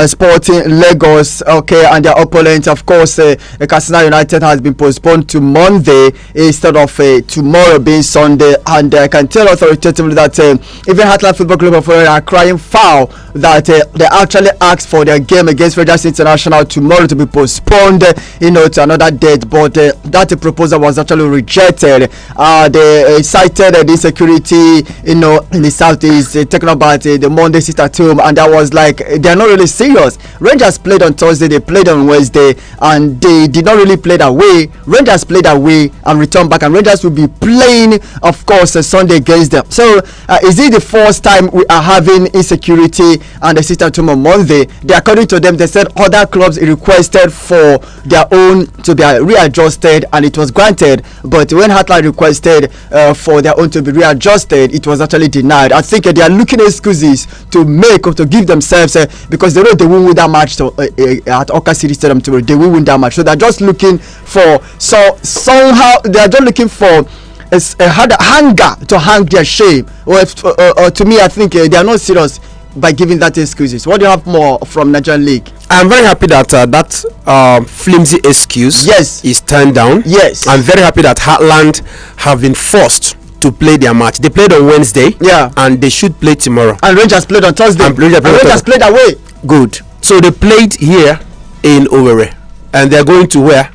Sporting Lagos, okay, and their opponent, of course, Katsina United, has been postponed to Monday instead of tomorrow being Sunday. And I can tell authoritatively that even Heartland Football Club of Owerri are crying foul that they actually asked for their game against Rangers International tomorrow to be postponed, to another date, but that proposal was actually rejected. They cited the insecurity, in the southeast, talking about the Monday sit at home, and that was like they're not really serious. Rangers played on Thursday, they played on Wednesday, and they did not really play away. Rangers played away and returned back, and Rangers will be playing, of course, Sunday against them. So, is it the first time we are having insecurity and the sit at home on Monday? According to them, they said other clubs requested for their own to be readjusted, and it was granted. But when Heartland requested for their own to be readjusted, it was actually denied. I think they are looking at excuses to make or to give themselves because they know they will win that match at Oka City Stadium tomorrow. They will win that match, so they're just looking for somehow they are just looking for a hanger to hang their shame. Or to me, I think they are not serious by giving that excuses. What do you have more from Nigerian League? I'm very happy that that flimsy excuse is turned down. Yes, I'm very happy that Heartland have been forced to play their match. They played on Wednesday, and they should play tomorrow. And Rangers played on Thursday. And Rangers played away. Good. So they played here in Owerri, and they're going to where?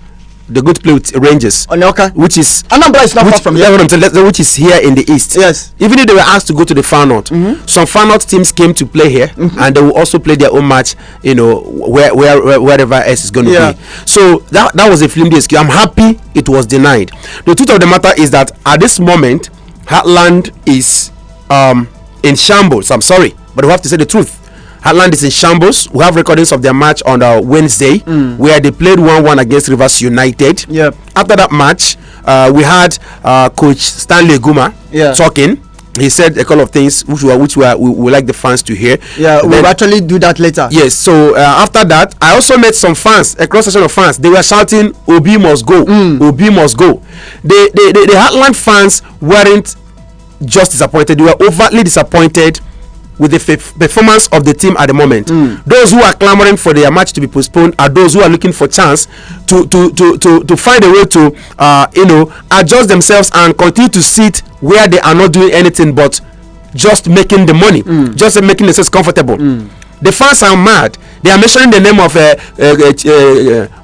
They're going to play with Rangers, which is Anambra is not far from here. Which is here in the east. Yes. Even if they were asked to go to the Far North, some Far North teams came to play here, and they will also play their own match. Wherever else is going to be. So that was a flimsy excuse. I'm happy it was denied. The truth of the matter is that at this moment, Heartland is in shambles. I'm sorry, but we have to say the truth. Heartland is in shambles. We have recordings of their match on Wednesday, where they played 1-1 against Rivers United. Yep. After that match, we had Coach Stanley Guma talking. He said a couple of things which we like the fans to hear. Yeah, we'll actually do that later. Yes. So after that, I also met some fans, a cross section of fans. They were shouting, "Obi must go! Obi must go!" The Heartland fans weren't just disappointed; they were overtly disappointed with the performance of the team at the moment. Those who are clamoring for their match to be postponed are those who are looking for chance to find a way to adjust themselves and continue to sit where they are not doing anything but just making the money, just making themselves comfortable. The fans are mad. They are mentioning the name of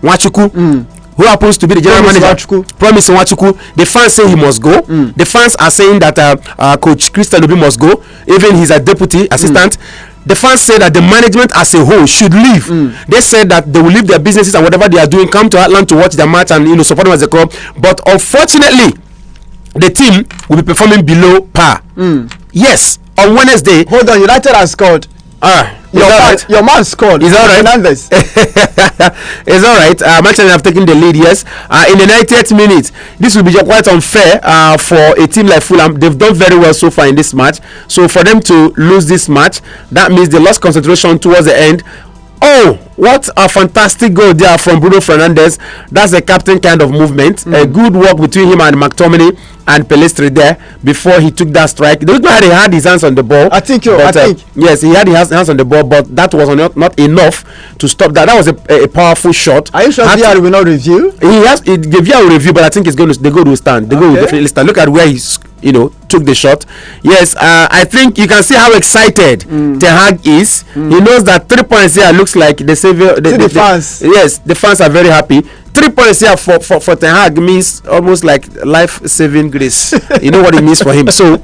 Nwachukwu, who happens to be the general manager. Promise Nwachukwu. The fans say he must go. The fans are saying that Coach Christian Obi must go. Even he's a deputy assistant. The fans say that the management as a whole should leave. They said that they will leave their businesses and whatever they are doing, come to Heartland to watch their match and support them as a club. But unfortunately, the team will be performing below par. Yes, on Wednesday. Hold on, United has scored. Your man scored. Is that right? It's all right. Manchester have taken the lead. Yes. In the 90th minute, this will be quite unfair for a team like Fulham. They've done very well so far in this match. So for them to lose this match, that means they lost concentration towards the end. Oh, what a fantastic goal there from Bruno Fernandes. That's a captain kind of movement. A good work between him and McTominay and Pelistri there before he took that strike. The reason why he had his hands on the ball. I think yes, he had his hands on the ball, but that was not enough to stop that. That was a powerful shot. Are you sure VR will not review? The VR will review, but I think the goal will stand. The goal will definitely stand. Look at where he's took the shot. Yes, I think you can see how excited Ten Hag is. He knows that 3 points here looks like the savior. The fans. Yes, the fans are very happy. 3 points here for Ten Hag means almost like life-saving grace. You know what it means for him. So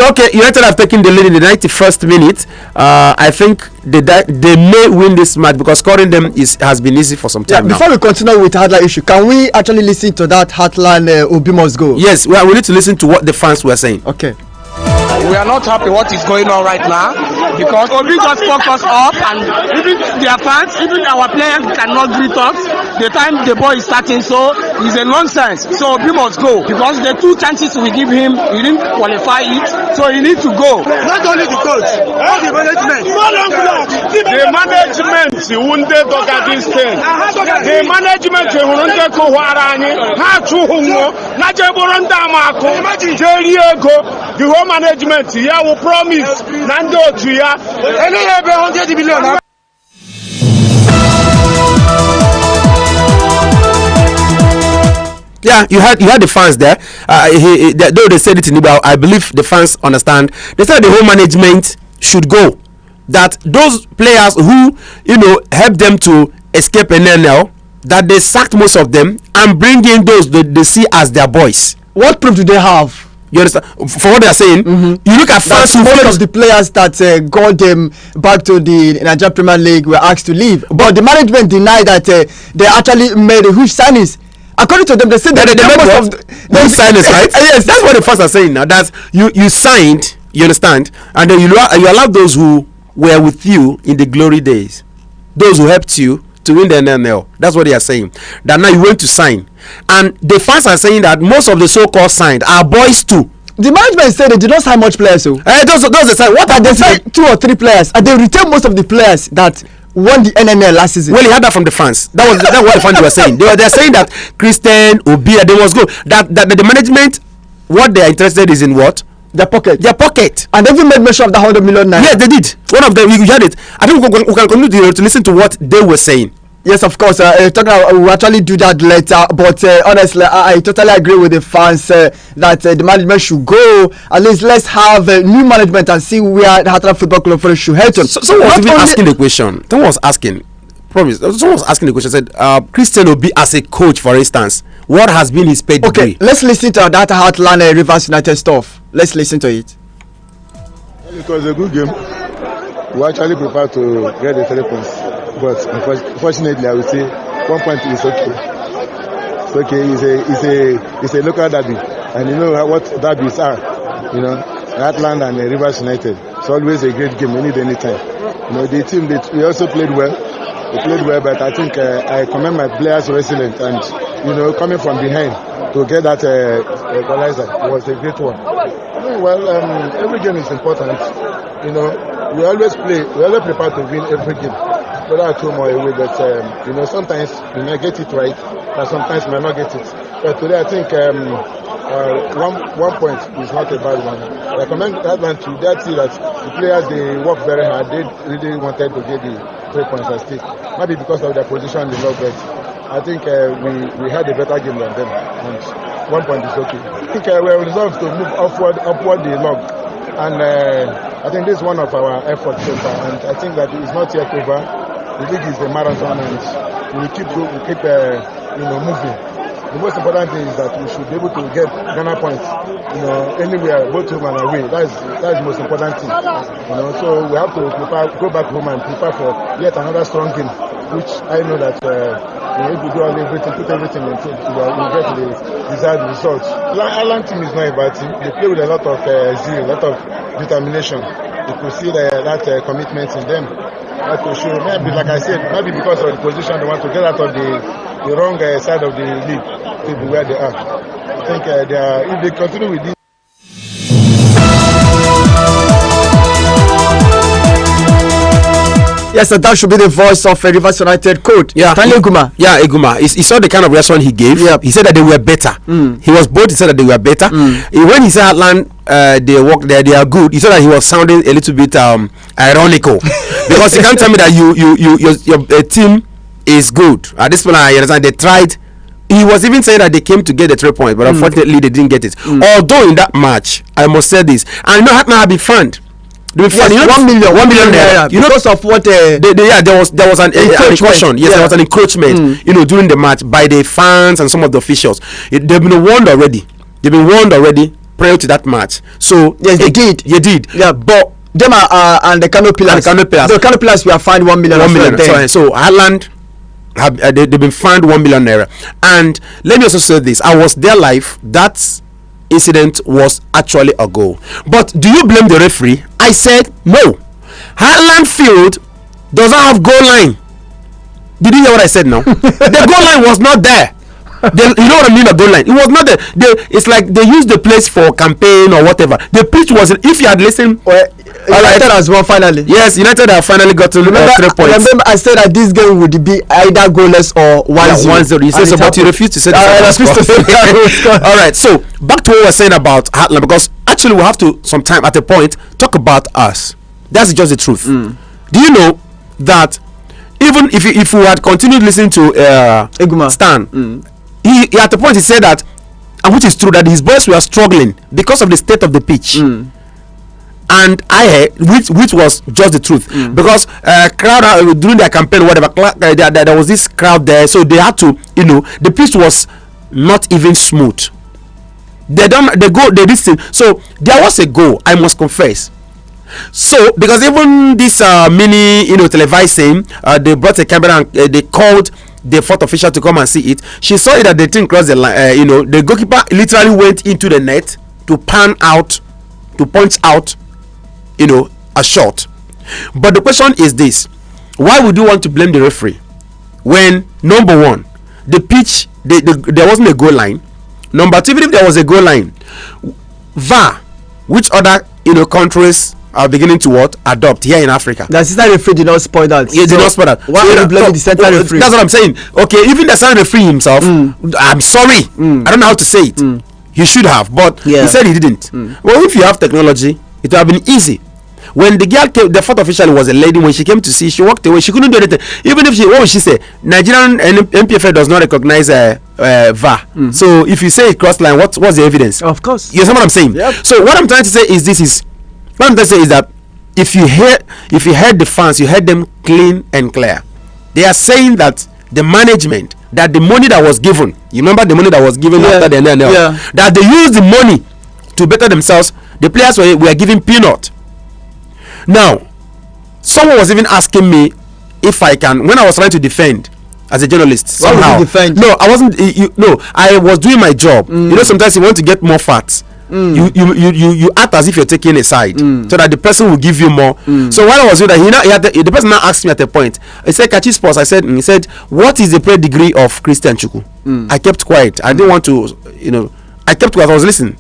okay, United have taken the lead in the 91st minute. I think they may win this match because scoring them has been easy for some time now. Before we continue with Heartland issue, can we actually listen to that Heartland Obi must go? Yes, we need to listen to what the fans were saying. Okay. We are not happy what is going on right now because Obi just fucked us up, and even their fans, even our players cannot greet us the time the ball is starting. So is a nonsense. So Obi must go because the 2 chances we give him, he didn't qualify it, so he needs to go. Not only the coach, all the management. The management wounded this thing. The management wounded Kuharani, Hachuhungo, Najaburanda Mako, Jeriego, the whole management, ya will promise Nando to ya. Any 100 million. Yeah, you had the fans there. Though they said it in Igbo, I believe the fans understand. They said the whole management should go. That those players who helped them to escape NNL, that they sacked most of them and bring in those they see as their boys. What proof do they have? You understand? For what they are saying, you look at fans who most of the players that got them back to the Nigeria Premier League were asked to leave, but the management denied that they actually made a huge signings. According to them, they said that they made most of those signings, right? Yes, that's what the fans are saying now. That you signed, you understand, and then you allowed those who were with you in the glory days, those who helped you to win the NNL. That's what they are saying. That now you went to sign, and the fans are saying that most of the so-called signed are boys too. The management said they did not sign much players. So those are signed. What are they signed 2 or 3 players, and they retained most of the players that won the NNL last season. Well, he had that from the fans. That's what the fans were saying. They're saying that Christian Obi, they must go. That the management, what they are interested is in what? Their pocket. And they even made mention of the 100 million naira. Yes, they did. One of them, you heard it. I think we can continue to listen to what they were saying. Yes, of course. We'll actually do that later. But honestly, I totally agree with the fans that the management should go. At least let's have a new management and see where the Heartland Football Club should head to. Someone was even asking the question. Someone was asking the question. Said, Christian Obi as a coach, for instance, what has been his pedigree? Okay, let's listen to that Heartland Rivers United stuff. Let's listen to it. It was a good game. We actually prepared to get the 3 points. But unfortunately, I would say 1 point is okay. It's okay. It's a local derby, and you know what derbies are. Heartland and Rivers United. It's always a great game. We need any time. The team we also played well. They played well, but I think I commend my players resilience and coming from behind to get that equalizer was a great one. Well, every game is important. We always prepare to win every game. Whether at home or away, but sometimes you may get it right, but sometimes you may not get it. But today I think 1 point is not a bad one. I commend Heartland to that see that the players, they work very hard. They really wanted to get the 3 points at stake. Maybe because of their position in the log, but I think we had a better game than them, and 1 point is okay. I think we are resolved to move upward the log, and I think this is one of our efforts so far, and I think that it's not yet over. The league is a marathon, and we keep moving. The most important thing is that we should be able to get Ghana points, anywhere, both home and away. That's the most important thing. So we have to go back home and prepare for yet another strong game, which I know that if we do everything, put everything in place, we'll get the desired results. Ireland team is not a bad team. They play with a lot of zeal, a lot of determination. You could see that commitment in them. To show, maybe like I said, maybe because of the position they want to get out of the wrong side of the league to be where they are. I think if they continue with this. Yes, that should be the voice of Rivers United coach. Yeah, Eguma. Yeah, Eguma. He saw the kind of reaction he gave. Yeah. He said that they were better. He was bold. He said that they were better. When he said Heartland, they work there, they are good. He said that he was sounding a little bit ironical because you can't tell me that your team is good. At this point, I understand they tried. He was even saying that they came to get the 3 points, but unfortunately they didn't get it. Although in that match, I must say this, and Heartland have been fanned. Yes, 1 million naira because of what there was an encroachment. Yes, there was an encroachment during the match by the fans and some of the officials. They've been warned already prior to that match. So yes, they did. Yeah, but them and the Kano Pillars. The Kano Pillars were fined 1 million. So Heartland they've been fined 1 million naira. And let me also say this: I was there live. That incident was actually a goal. But do you blame the referee? I said no. Heartland Field doesn't have goal line. Did you hear what I said now? The goal line was not there. You know what I mean? A goal line. It was not it's like they used the place for campaign or whatever. The pitch was, if you had listened. United has won finally. Yes, United have finally gotten 3 points. Remember, I said that this game would be either goalless or 1-0. You said so, but you refused to say that. All right, so back to what we were saying about Heartland, because actually we have to sometime at a point talk about us. That's just the truth. Do you know that even if we had continued listening to Stan, he at the point he said that, and which is true, that his boys were struggling because of the state of the pitch. And I heard, which was just the truth, because crowd during their campaign, whatever, there was this crowd there, so they had to, the pitch was not even smooth. They did this thing. So there was a goal, I must confess. So because even this mini, televising, they brought a camera and they called the fourth official to come and see it. She saw it that the thing crossed the line. The goalkeeper literally went into the net to punch out a shot. But the question is this: why would you want to blame the referee when, number one, the pitch, there wasn't a goal line? Number two, even if there was a goal line, VAR, which other countries are beginning to adopt here in Africa? The assistant referee did not spoil that. He did not spoil that. Why are you blaming the central referee? That's what I'm saying. Okay, even the central referee himself, I'm sorry, I don't know how to say it. He should have, but he said he didn't. Well, if you have technology, it would have been easy. When the girl came, the fourth official was a lady. When she came to see, she walked away. She couldn't do anything. Even if what would she say? Nigerian MPFA does not recognize VAR. So if you say it cross line, what's the evidence? Of course. You know what I'm saying? Yep. So what I'm trying to say is that if you heard the fans, you heard them clean and clear. They are saying that the management, that the money that was given, you remember the money that was given after the NNL, that they used the money to better themselves. The players were given peanut. Now, someone was even asking me if I can, when I was trying to defend as a journalist. Somehow, no, I wasn't. I was doing my job. Sometimes you want to get more facts. You act as if you're taking a side, so that the person will give you more. So while I was doing that, the person now asked me at a point. He said, "Kachi Sports." He said, "What is the pedigree of Christian Chukwu?" I kept quiet. I didn't want to, I kept quiet. I was listening.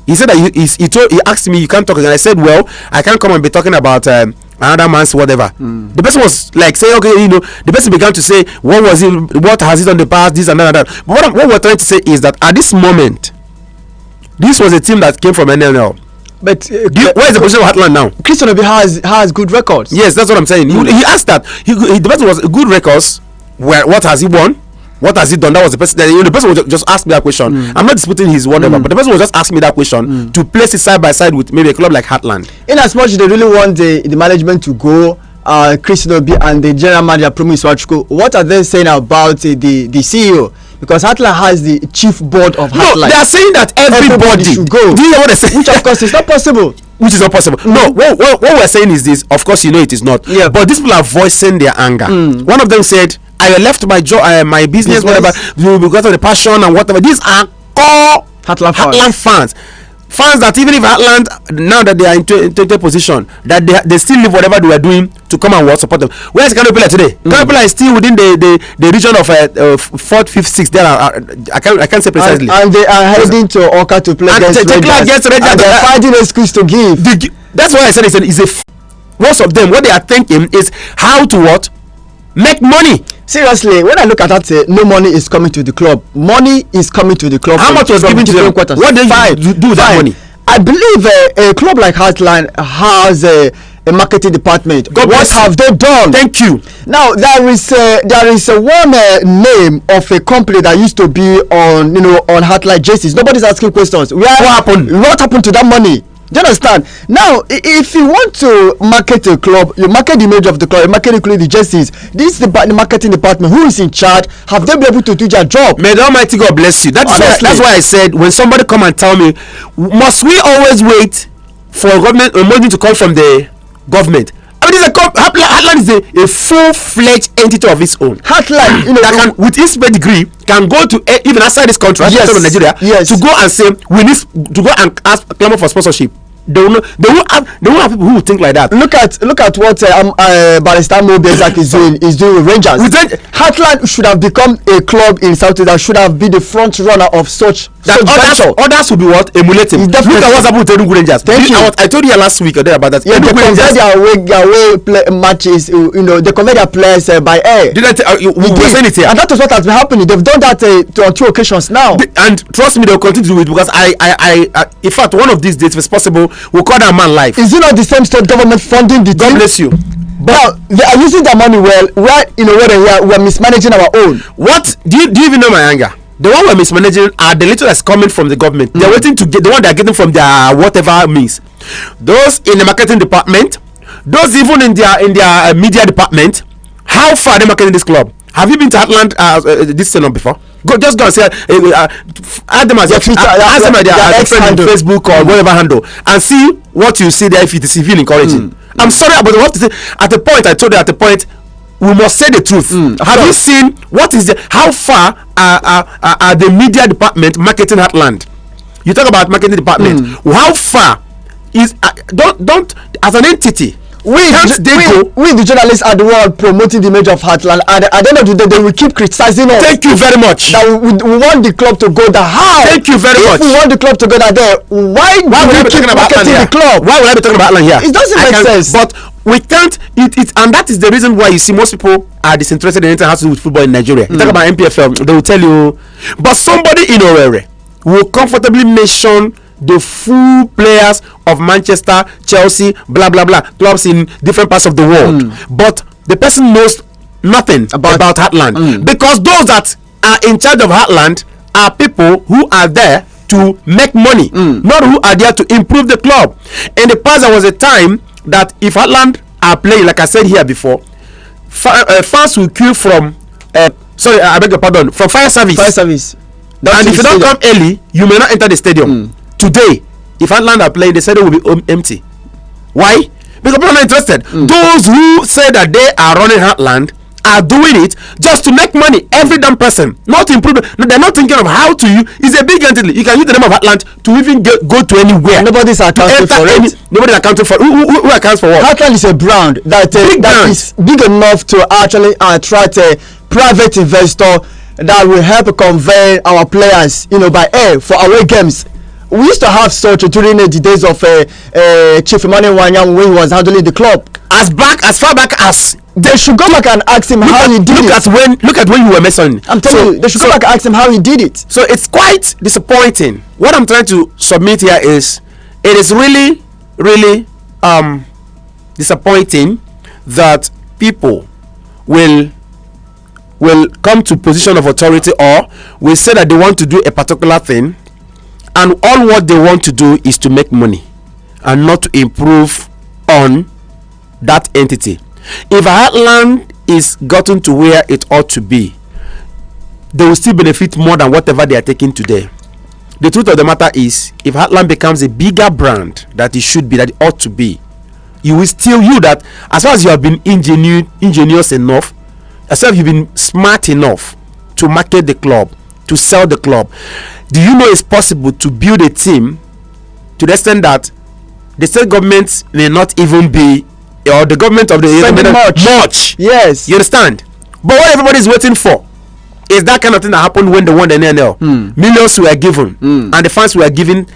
He said that he asked me, "You can't talk again." I said, "Well, I can't come and be talking about another man's whatever." The person was like saying, "Okay, the person began to say, what was it? What has it done in the past? This and that." But what we're trying to say is that at this moment, this was a team that came from NNL. But where is the position of Heartland now? Christian Obi has good records. Yes, that's what I'm saying. He asked that. The person was good records. What has he won? What has he done? That was the person. The person was just asked me that question. I'm not disputing his whatever, but the person was just asking me that question to place it side by side with maybe a club like Heartland. In as much as they really want the management to go, Christian Obi and the general manager Promise Wachukwu, what are they saying about the CEO? Because Heartland has the chief board of Heartland. No, they are saying that everybody should go. Do you know what they say? Which of course is not possible. Which is not possible. No, what we're saying is this. Of course, it is not. Yeah. But these people are voicing their anger. One of them said, "I left my job, my business, whatever, because of the passion and whatever." These are core Heartland fans. Fans that even if Heartland, now that they are in 20th position, that they still leave whatever they were doing to come and support them. Where is Canopilla today? Canopilla is still within the region of 4th, 5th, 6th. There I can't say precisely. And they are heading to Oka to play against Rangers. And they are finding excuse to give. That's why I said most of them, what they are thinking is how to make money. Seriously, when I look at that, no money is coming to the club. Money is coming to the club. How much was given to them? What did you do with that money? I believe a club like Heartland has a marketing department. What have they done? Thank you. Now there is one name of a company that used to be on Heartland jerseys. Nobody's asking questions. What happened? What happened to that money? Do you understand? Now, if you want to market a club, you market the image of the club, you market the jerseys. This is the marketing department. Who is in charge? Have they been able to do their job? May the Almighty God bless you. That's why I said, when somebody come and tell me, must we always wait for government or money to come from the government? I mean, Heartland is a full-fledged entity of its own. Heartland, that can, with its pedigree, can go to even outside this country, of Nigeria, to go and say we need to go and ask clamor for sponsorship. they won't have people who will think like that. Look at what Barrister Mo Bezak is doing with Rangers. Heartland should have become a club in South Africa that should have been the front runner of such others will be what emulating. Look at what's happened to Enugu Rangers. Thank you. I told you last week or there about that. Yeah, they convert their away matches. They convert their players by air. Did I tell you? We were saying it here, and that is what has been happening. They've done that on 2 occasions now. And trust me, they'll continue to do it because I in fact, one of these days, if it's possible, we'll call that man live. Is it not the same state government funding the team? God bless you. But they are using their money well. We're mismanaging our own. What do you even know my anger? The one we're mismanaging are the little that's coming from the government. They're waiting to get the one they're getting from their whatever means. Those in the marketing department, those even in their media department. How far are they marketing this club? Have you been to Heartland this season before? Just go and say add them as your Twitter, add them as their friend on Facebook or whatever handle, and see what you see there if it is even encouraging. I'm sorry, but I have to say at the point I told you at the point we must say the truth. Have you seen what is how far are the media department marketing Heartland? You talk about marketing department. How far is don't as an entity? We the journalists are the one promoting the image of Heartland, and at the end of the day they will keep criticizing us. Thank you very much. That we want the club to go there. How? Thank you very much. If we want the club to go there, why do we keep marketing the club? Why would I be talking about Heartland here? It doesn't make sense. But we can't. And that is the reason why you see most people are disinterested in anything that has to do with football in Nigeria. You talk about MPFL, they will tell you, but somebody in Owerri will comfortably mention the full players of Manchester, Chelsea, blah blah blah clubs in different parts of the world, but the person knows nothing about Heartland because those that are in charge of Heartland are people who are there to make money, not who are there to improve the club. In the past, there was a time that if Heartland are playing, like I said here before, fans will queue from sorry, I beg your pardon, from fire service. And if you don't come early, you may not enter the stadium. Today, if Heartland are playing, the stadium will be empty. Why? Because people are not interested. Those who say that they are running Heartland are doing it just to make money. Every damn person, not to improve. No, they're not thinking of how to use. It's a big entity. You can use the name of Heartland to even go to anywhere. Nobody's accounting for it. Nobody's accounting for it. Who accounts for what? Heartland is a brand that is big enough to actually attract a private investor that will help convey our players, by air for away games. We used to have such during the days of Chief Emmanuel Wanyam when he was handling the club. As far back as they should go back and ask him how he did it. Look at when you were mentioning. I'm telling you, they should go back and ask him how he did it. So it's quite disappointing. What I'm trying to submit here is, it is really, really disappointing that people will come to position of authority or will say that they want to do a particular thing, and all what they want to do is to make money and not to improve on that entity. If Heartland is gotten to where it ought to be, they will still benefit more than whatever they are taking today. The truth of the matter is, if Heartland becomes a bigger brand that it should be, that it ought to be, you will still that as far as you have been ingenious enough, as far as you've been smart enough to market the club, to sell the club, do you know it's possible to build a team to the extent that the state government may not even be, or the government of the much? Yes, you understand. But what everybody is waiting for is that kind of thing that happened when they won the NNL. Millions were given, and the fans were given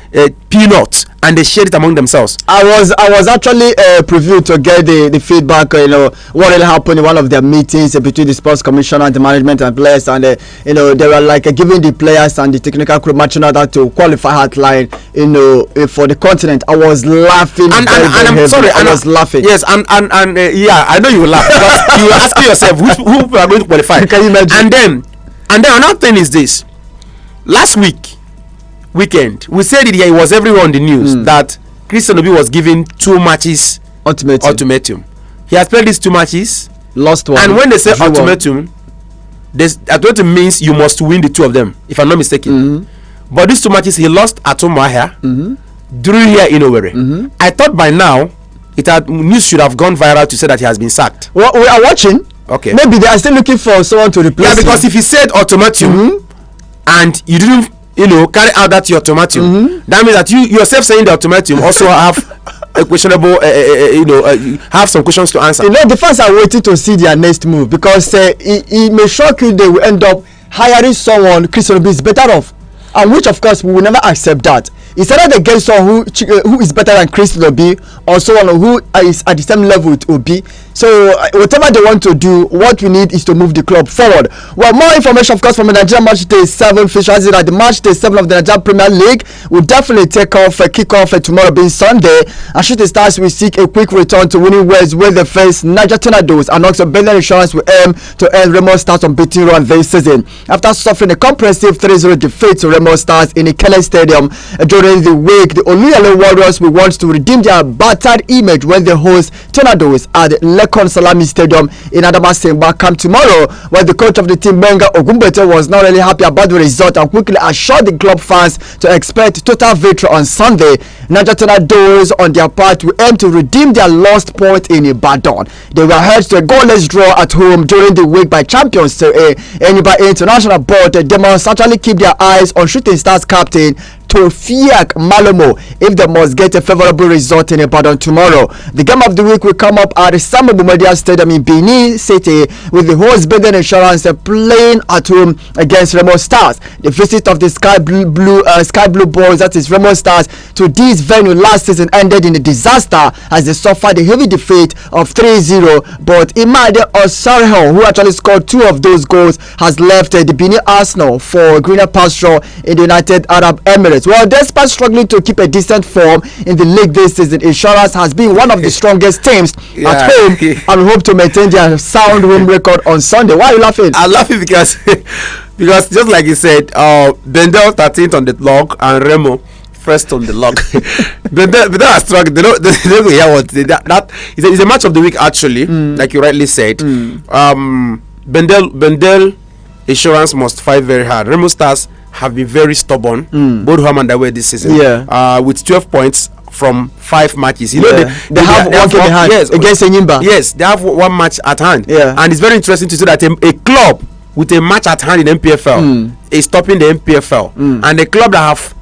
peanuts, and they shared it among themselves. I was actually previewed to get the feedback. What really happened in one of their meetings between the sports commissioner and the management and players, and they were like giving the players and the technical crew matching out that to qualify Heartland, for the continent. I was laughing, and I'm sorry, I was laughing. Yes, and yeah, I know you will laugh because you were asking yourself who are going to qualify. Can you imagine? And then another thing is this: last weekend, we said it here. It was everywhere on the news that Christian Obi was given 2 matches ultimatum. He has played these 2 matches, lost one. And when they say ultimatum, ultimatum means you must win the 2 of them, if I'm not mistaken. But these 2 matches he lost at Umuahia, during here in Owerri. I thought by now news should have gone viral to say that he has been sacked. Well, we are watching. Okay. Maybe they are still looking for someone to replace him. Because if he said ultimatum and you didn't carry out that your ultimatum, that means that you yourself saying the ultimatum also have a questionable, have some questions to answer. The fans are waiting to see their next move because it may shock you they will end up hiring someone Chris Obi is better off, and which of course we will never accept that. It's either they get someone who is better than Chris Obi or someone who is at the same level with Obi. So whatever they want to do, what we need is to move the club forward. Well, more information, of course, from the Nigerian Match Day 7 features that the Match Day 7 of the Nigerian Premier League will definitely kick off tomorrow being Sunday. And Shooting Stars will seek a quick return to winning ways where they face Niger Tornadoes, and also Bendel Insurance will aim to end Remo Stars unbeaten run this season after suffering a comprehensive 3-0 defeat to Remo Stars in Ikele Stadium during the week. The Oluyale Warriors will want to redeem their battered image when they host Tornadoes at Lekon Salami Stadium in Adamasingba come tomorrow, where the coach of the team, Benga Ogunbete, was not really happy about the result and quickly assured the club fans to expect total victory on Sunday. Niger Tornadoes, on their part, will aim to redeem their lost point in Ibadan. They were held to a goalless draw at home during the week by champions Enyimba International, but they must actually keep their eyes on Shooting Stars captain Tofiak Malomo if they must get a favorable result in Ibadan tomorrow. The game of the week will come up at the Samuel Bumedia Stadium in Benin City, with the host Bendel Insurance playing at home against Remo Stars. The visit of the Sky Blue Boys, that is Remo Stars, to this venue last season ended in a disaster as they suffered a heavy defeat of 3-0. But Imade Osareho, who actually scored 2 of those goals, has left the Benin Arsenal for greener pasture in the United Arab Emirates. Well, despite struggling to keep a decent form in the league this season, Insurance has been one of the strongest teams at home and hope to maintain their sound home record on Sunday. Why are you laughing? I'm laughing because just like you said, Bendel 13th on the log and Remo first on the log. Bendel are strong. They don't hear what that is a match of the week actually, like you rightly said. Bendel Insurance must fight very hard. Remo Stars have been very stubborn, both home and away this season. With 12 points from 5 matches. You know they have one game in hand against Enyimba. Yes, they have one match at hand. And it's very interesting to see that a club with a match at hand in MPFL is topping the MPFL, and a club that have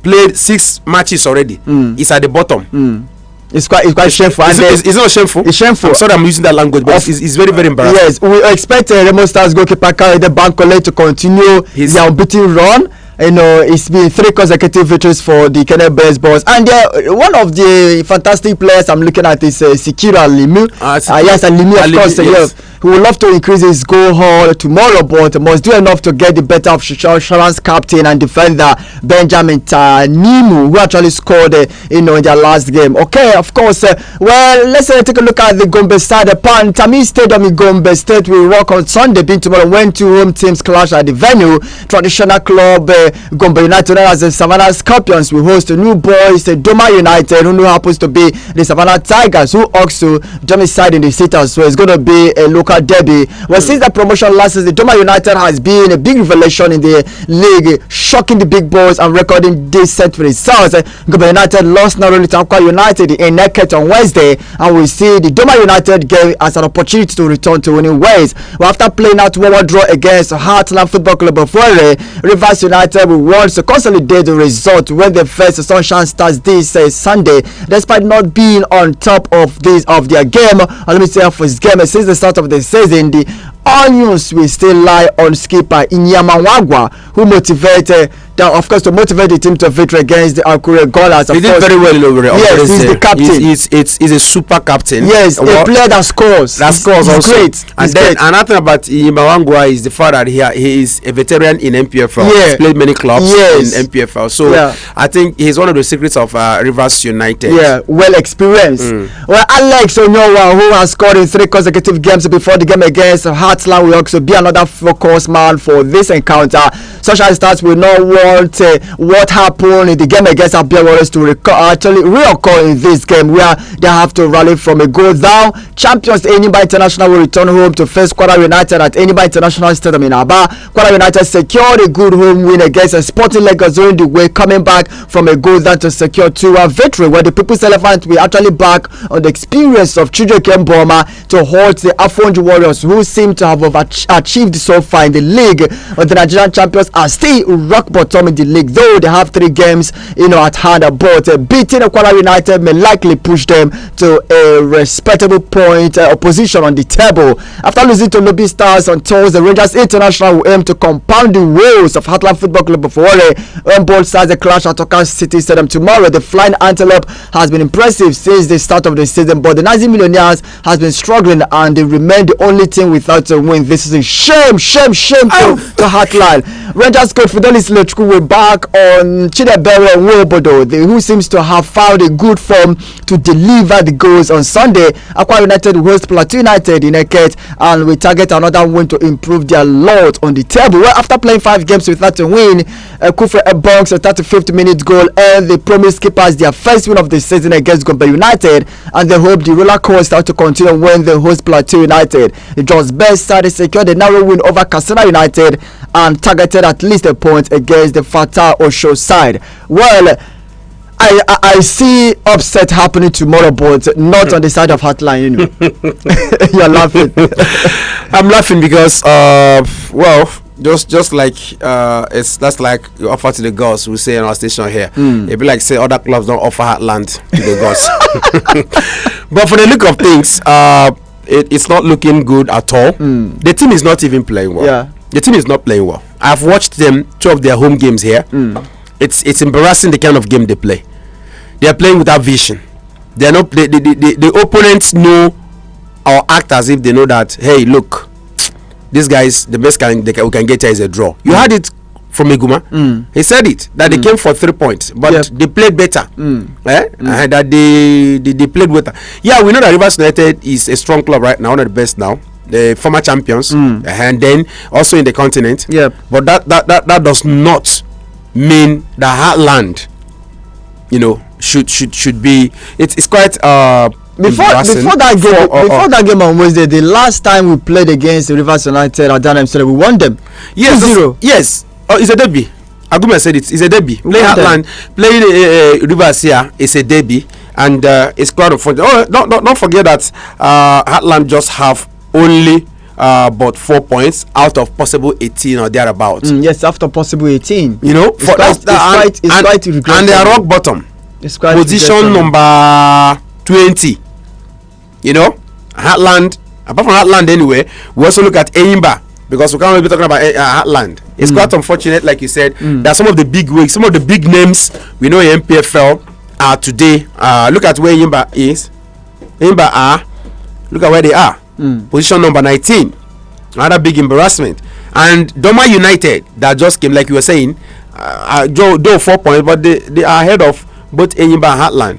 played 6 matches already is at the bottom. It's quite shameful. It's not shameful. It's shameful. I'm sorry I'm using that language, but it's very, very embarrassing. Yes, we expect Remo Stars goalkeeper Kayode Bankole to continue their unbeaten run. It's been 3 consecutive victories for the Kenya Baseballz, and one of the fantastic players I'm looking at is Sikira Limu. Yes, and Limu, of course. Yes. Who would love to increase his goal haul tomorrow, but must do enough to get the better of Insurance captain and defender Benjamin Tanimu, who actually scored in their last game. Okay, of course. Well, let's take a look at the Gombe side. The Pantami Stadium in Gombe State will rock on Sunday, being tomorrow when 2 home teams clash at the venue. Traditional club Gombe United, as the Savannah Scorpions, will host the New Boys, the Doma United, who happens to be the Savannah Tigers, who also domicile in the city as well. It's going to be a local derby. Well, since the promotion last season, the Doma United has been a big revelation in the league, shocking the big boys and recording decent results. Gombe United lost narrowly to Akwa United in Neket on Wednesday, and we see the Doma United game as an opportunity to return to winning ways. Well, after playing out 1-1 draw against Heartland Football Club of Owerri, Rivers United will want to consolidate the result when they face the Sunshine Stars this Sunday, despite not being on top of their game. Let me say for his game since the start of the season, the onions will still lie on skipper Inyamawagwa, who motivated to motivate the team to victory against the Akure Golas. He did very well in Owerri. Yes, he's the captain. He's a super captain. Yes, a player that scores. He's also great. And then another thing about Inyamawagwa is the fact that he is a veteran in MPFL. He's played many clubs in MPFL. So I think he's one of the secrets of Rivers United. Yeah, well experienced. Well, Alex Onyowa, who has scored in 3 consecutive games before the game against Heartland, will also be another focus man for this encounter. Sunshine Stars will not want what happened in the game against Abia Warriors to reoccur in this game, where they have to rally from a goal down. Champions Enyimba International will return home to face Kwara United at Enyimba International Stadium in Aba. Kwara United secured a good home win against Sporting Lagos during the way, coming back from a goal down to secure 2-1 victory, where the People's Elephant will actually back on the experience of Chijioke Mboma to halt the Afonji Warriors, who seem to have achieved so far in the league. The Nigerian champions are still rock bottom in the league, though they have 3 games, at hand. But beating Okwara United may likely push them to a respectable point position on the table. After losing to Lobby Stars on Thursday, Rangers International will aim to compound the woes of Heartland Football Club of Owerri when both sides clash at Oka City Stadium tomorrow. The Flying Antelope has been impressive since the start of the season, but the Nazi Millionaires has been struggling and they remain the only team without a win. This is a shame to Heartland. Rangers coach Fidelis Lechku will back on Chidebere Nwobodo, who seems to have found a good form to deliver the goals on Sunday. Akwa United will host Plateau United in Eket and will target another win to improve their lot on the table. Well, after playing 5 games without a win, Kufre Ebongs a 35th minute goal and the promised keepers their first win of the season against Gombe United, and they hope the roller coaster to continue when they host Plateau United. The Jos Best side secured a narrow win over Katsina United and targeted at least a point against the Fatah Osho side. Well, I see upset happening tomorrow, but not on the side of Heartland. You're laughing. I'm laughing because just like that's like you offer to the gods, we say in our station here. It'd be like say other clubs don't offer Heartland to the gods. But for the look of things, it's not looking good at all. The team is not even playing well. Yeah. The team is not playing well. I've watched them 2 of their home games here. It's embarrassing the kind of game they play. They are playing without vision. They are not. The opponents know or act as if they know that, hey, look, these guys, the best we can get here is a draw. You had it from Iguma. He said it that they came for 3 points, but they played better. And that they played better. Yeah, we know that Rivers United is a strong club right now, one of the best now. The former champions, and then also in the continent. But that does not mean that Heartland, should be. It's quite before that game on Wednesday. The last time we played against Rivers United at Dynamo Stadium, we won them 2-0. Yes, it's a derby. Aguma said it's a derby. Playing Heartland, playing Rivers here is a derby, and it's quite unfortunate. Don't forget that Heartland just have only but 4 points out of possible 18 or thereabouts. Yes, after possible 18. It's quite regrettable. And they are rock bottom. It's quite position number 20. Heartland. Apart from Heartland, anyway, we also look at Enyimba, because we can't really be talking about Heartland. It's quite unfortunate, like you said, that some of the big wigs, some of the big names we know in MPFL are today. Look at where Enyimba is. Enyimba are. Look at where they are. Position number 19. Another big embarrassment. And Doma United that just came, like you were saying, though 4 points, but they are ahead of both Enyimba and Heartland.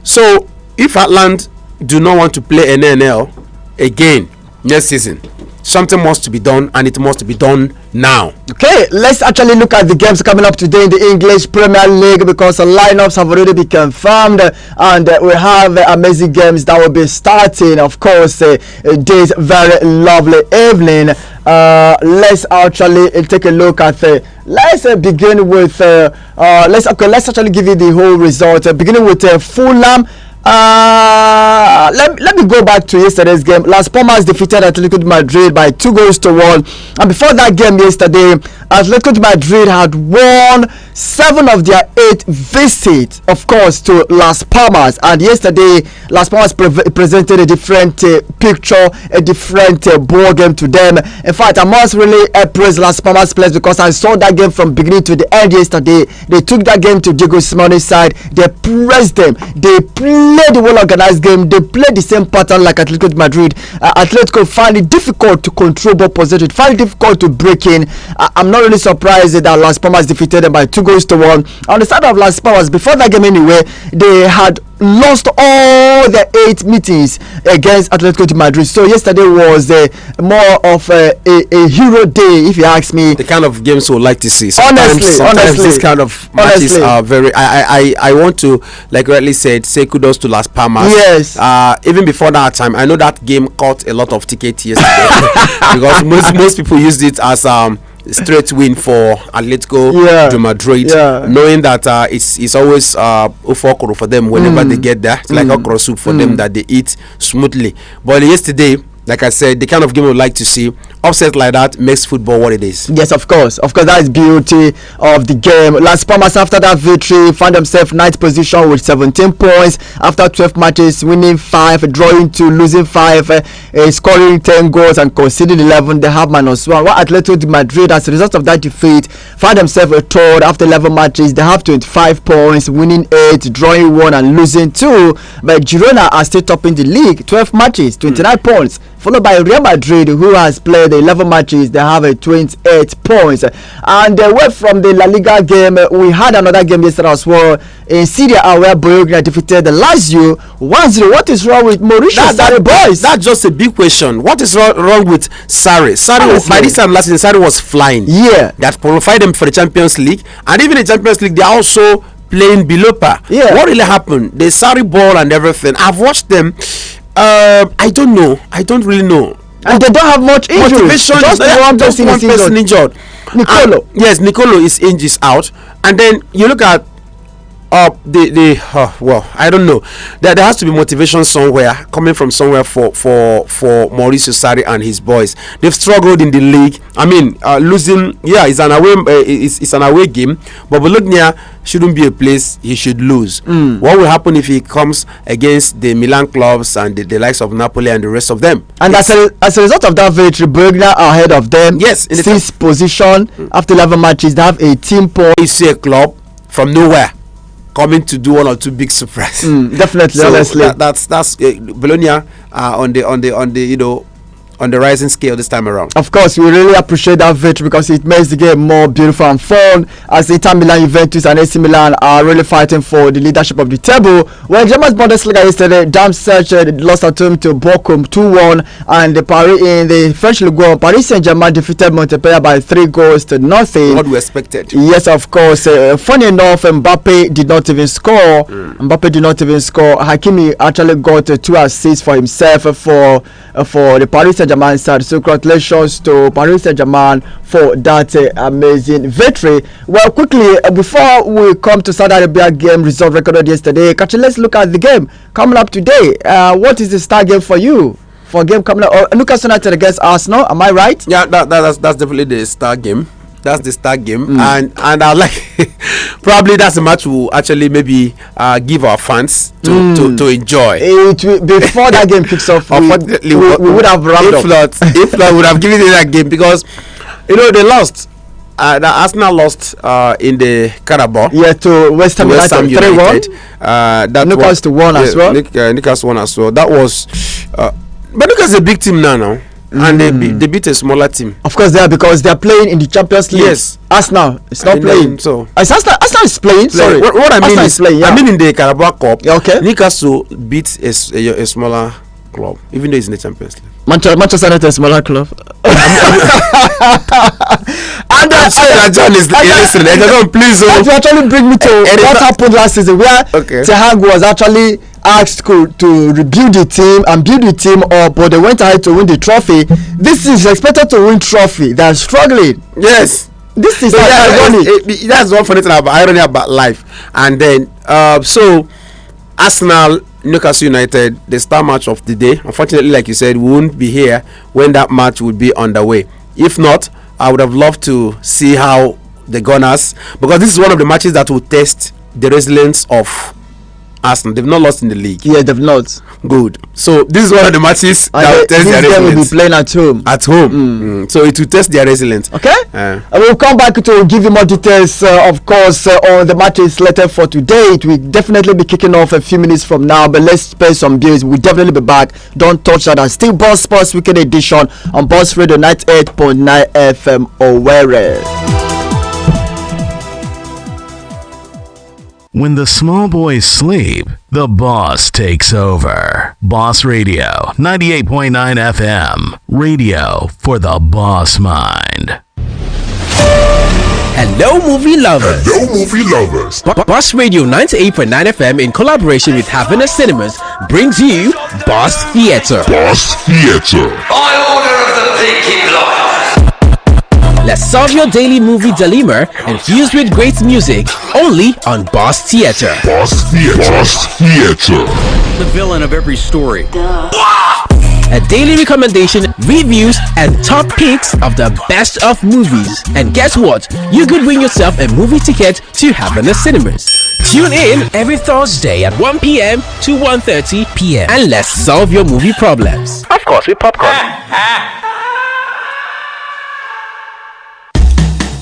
So if Heartland do not want to play NNL again next season, something must be done, and it must be done now. Okay, let's actually look at the games coming up today in the English Premier League, because the lineups have already been confirmed, and we have amazing games that will be starting, of course, this very lovely evening. Let's actually take a look at let's begin with let's actually give you the whole result, beginning with Fulham. Let me go back to yesterday's game. Las Palmas defeated Atletico de Madrid by 2-1, and before that game yesterday, Atletico de Madrid had won 7 of their 8 visits, of course, to Las Palmas, and yesterday Las Palmas presented a different picture, a different ball game to them. In fact, I must really praise Las Palmas players, because I saw that game from beginning to the end yesterday. They took that game to Diego Simeone's side. They pressed them. They played the well-organized game. They played the same pattern like Atletico de Madrid. Atletico find it difficult to control ball possession, find it difficult to break in. I'm not really surprised that Las Palmas defeated them by 2-1. On the side of Las Palmas, before that game anyway, they had lost all the 8 meetings against Atletico de Madrid. So yesterday was more of a hero day, if you ask me. The kind of games we would like to see. Sometimes this kind of matches are very. I want to, like rightly said, say kudos to Las Palmas. Yes. Even before that time, I know that game caught a lot of tickets yesterday because most people used it as straight win for Atletico de Madrid, knowing that it's always ofokoro for them whenever they get there. It's like okra soup for them that they eat smoothly. But yesterday, like I said, the kind of game we would like to see upset like that makes football what it is. Yes, of course, that is beauty of the game. Las Palmas, after that victory, found themselves ninth position with 17 points after 12 matches, winning 5, drawing 2, losing 5, scoring 10 goals and conceding 11. They have -1. While Atletico de Madrid, as a result of that defeat, found themselves a third after 11 matches. They have 25 points, winning 8, drawing 1 and losing 2. But Girona are still topping the league, 12 matches, 29 points, followed by Real Madrid, who has played 11 matches. They have 28 points. And away from the La Liga game, we had another game yesterday as well in Serie A, where Bologna defeated the Lazio 1-0. What is wrong with Mauricio Sarri boys? That's just a big question. What is wrong with Sarri? Sarri, by this time last season, Sarri was flying. Yeah. That qualified them for the Champions League, and even the Champions League, they are also playing below par. Yeah. What really happened? The Sarri ball and everything. I've watched them. I don't know. I don't really know. And they don't have much injury. Motivation. Just one person injured. Nicolo. Yes, Nicolo is out. And then you look at well, I don't know. There has to be motivation somewhere, coming from somewhere for Mauricio Sarri and his boys. They've struggled in the league. I mean, losing. Yeah, it's an away game, but Bologna shouldn't be a place he should lose. What will happen if he comes against the Milan clubs and the likes of Napoli and the rest of them? And as a result of that victory, Bologna are ahead of them. Yes, in the 6th position after 11 matches. They have 18 points. You see a club from nowhere coming to do one or two big surprises. Definitely, so honestly, that's Bologna on the rising scale this time around. Of course, we really appreciate that victory because it makes the game more beautiful and fun. As Inter Milan, Juventus, and AC Milan are really fighting for the leadership of the table. Well, German's Bundesliga yesterday, Darmstadt lost at home to Bochum 2-1, and in the French Ligue 1, Paris Saint-Germain defeated Montpellier by 3-0. What we expected. Yes, of course. Funny enough, Mbappe did not even score. Hakimi actually got 2 assists for himself for the Paris Saint-Germain side. So congratulations to Paris Saint-Germain for that amazing victory. Well, quickly, before we come to Saudi Arabia game result recorded yesterday, let's look at the game coming up today. What is the star game for you? For game coming up, Newcastle United against Arsenal, am I right? Yeah, that's definitely the star game. That's the start game, and I like probably that's the match we'll actually maybe give our fans to enjoy. Before that game kicks off, we would have rounded up. If not, we would have given it that game because they lost. The Arsenal lost in the Carabao. Yeah, to West Ham United 3-1. Newcastle won as well. Newcastle won as well. That was, but Newcastle's a big team now. And they beat a smaller team. Of course, they are, because they are playing in the Champions League. Yes, Arsenal is not playing. So Arsenal is playing. Sorry, what I mean is playing, I mean in the Carabao Cup. Okay, Newcastle beat a smaller club, even though it's in the Champions League. Manchester United is a smaller club. And I'm sure that John is listening. John, please. You actually bring me to what happened last season, where Tehag was actually asked to rebuild the team and build the team up, but they went ahead to win the trophy. This is expected to win trophy. They are struggling. Yes, this is irony. That's one funny thing about irony about life. And then so Arsenal, Newcastle United, the star match of the day. Unfortunately, like you said, we won't be here when that match would be underway. If not, I would have loved to see how the Gunners, because this is one of the matches that will test the resilience of Arsenal. They've not lost in the league. Yeah, they've not. Good. So this is one of the matches that will test their resilience. Will be playing at home. At home. So it will test their resilience. Okay. We'll come back to give you more details, of course, on the matches slated for today. It will definitely be kicking off a few minutes from now, but let's pay some bills. We'll definitely be back. Don't touch that. And still Boss Sports Weekend Edition on Boss Radio 98.9 FM Owerri. When the small boys sleep, the boss takes over. Boss Radio, 98.9 FM. Radio for the boss mind. Hello, movie lovers. Hello, movie lovers. Boss Radio 98.9 FM, in collaboration with Happiness Cinemas, brings you Boss Theatre. Boss Theatre. By order of the Pinky Block. Let's solve your daily movie dilemma, infused with great music, only on Boss Theatre. Boss Theatre. Boss Theatre. The villain of every story. a daily recommendation, reviews, and top picks of the best of movies. And guess what? You could win yourself a movie ticket to Havana Cinemas. Tune in every Thursday at 1 p.m. to 1:30 p.m. and let's solve your movie problems. Of course, with popcorn.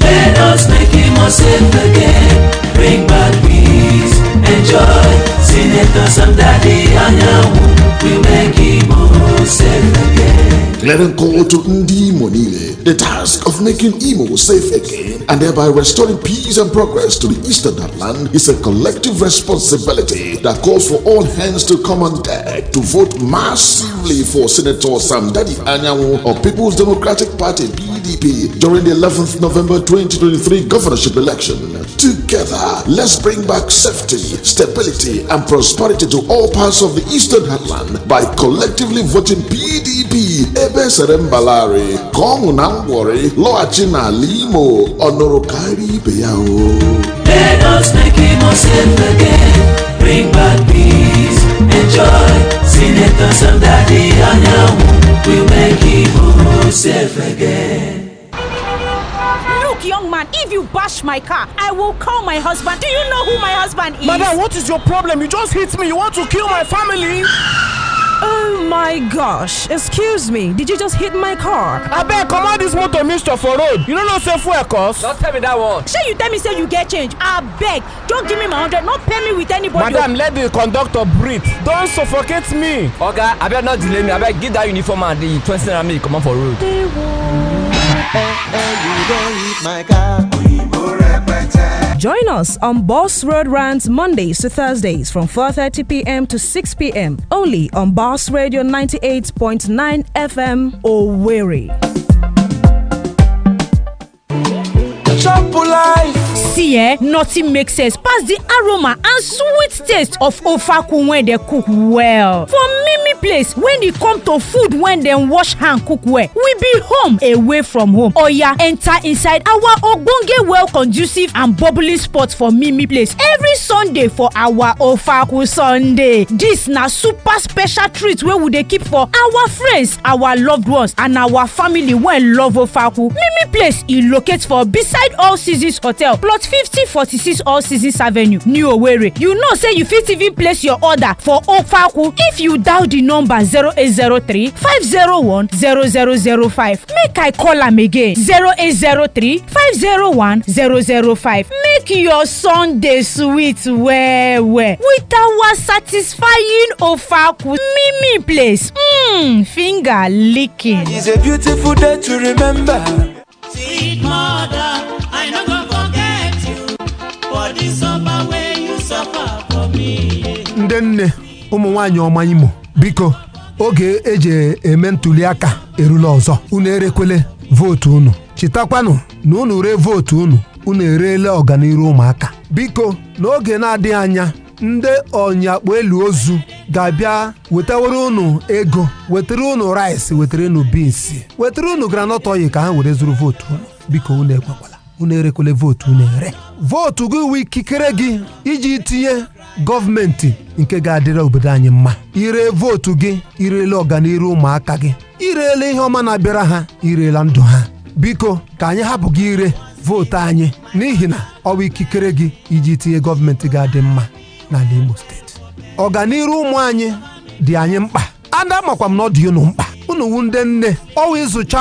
Let us make it more safe again. Bring back peace and joy. Senators and Daddy Anyanwu will make it more safe again. Let them call to Ndi Monile, the task of making Imo safe again and thereby restoring peace and progress to the eastern heartland is a collective responsibility that calls for all hands to come on deck to vote massively for Senator Sam Daddy Anyanwu of People's Democratic Party PDP during the 11th November 2023 governorship election. Together, let's bring back safety, stability, and prosperity to all parts of the eastern heartland by collectively voting PDP. Ebe Serembalari, Kong Nangwari, Loachina Limo, Onorokari Beyao. Let us make it more safe again. Bring back peace and joy. Senators and Daddy Anyanwu will make it more safe again. Young man, if you bash my car, I will call my husband. Do you know who my husband is? Madam, what is your problem? You just hit me. You want to kill my family? Oh my gosh, excuse me, did you just hit my car? I beg, come on this motor mister for road. You don't know say fuel cost? Don't tell me that one. Sure, you tell me say you get change. I beg, don't give me my 100, not pay me with anybody. Madam, let the conductor breathe. Don't suffocate me. Okay, I better not delay me. I better give that uniform and the 20 naira me come on for road. You don't hit my car. Join us on Boss Road Rants Mondays to Thursdays from 4:30 p.m. to 6 p.m. only on Boss Radio 98.9 FM Owerri. Chop life. See, nothing makes sense past the aroma and sweet taste of ofaku when they cook well. For Mimi place, when they come to food when they wash hand cook well, we be home away from home. Oya, enter inside our ogbonge well conducive and bubbling spot for Mimi place every Sunday for our ofaku Sunday. This na super special treat where we dey keep for our friends, our loved ones, and our family when love ofaku. Mimi place is located for beside All Seasons Hotel, plot 5046 All Seasons Avenue, New Owerri. You know say you fit even place your order for ofaku if you dial the number 0803 501 0005. Make I call am again 0803 501 005. Make your Sunday sweet well well with our satisfying ofaku. Mimi place, finger licking. It's a beautiful day to remember. Sweet mother, I no go forget you for the suffer way you suffer for me. Ndenne ụmụ nwanyị ọma Imo, biko oge eje eme ntuli aka erula ọzọ. Unu erekwele votu unu. Chitakwanụ na unu ree votu unu, unu erele ọganiru ụmụaka. Biko n'oge na-adịghị anya ndị ọnyakpo elu ozu ga-abịa wetawere unu ego, wetere unu rice, wetere unu beans, wetere unu groundnut oil ka ha were zuru votu unu. Biko unu ekwekwala, unu erekwele votu unu ere. Votu gị wụ ikikere gị iji tinye gọọmenti nke ga-adịrị obodo anyị mma. Ire votu gị, irele ọganiru ụmụaka gị, irele ihe ọma na-abịara ha, irela ndụ ha. Biko ka anyị hapụ gị ire votu anyị n'ihi na ọ bụ ikikere gị iji tinye gọọmenti ga-adị mma n'ala Imo steeti. Ọganiru ụmụ anyị dị anyị mkpa. Ada makwa m na ọ dị unu mkpa. Unu wu ndị nne, ọwụ ịzụcha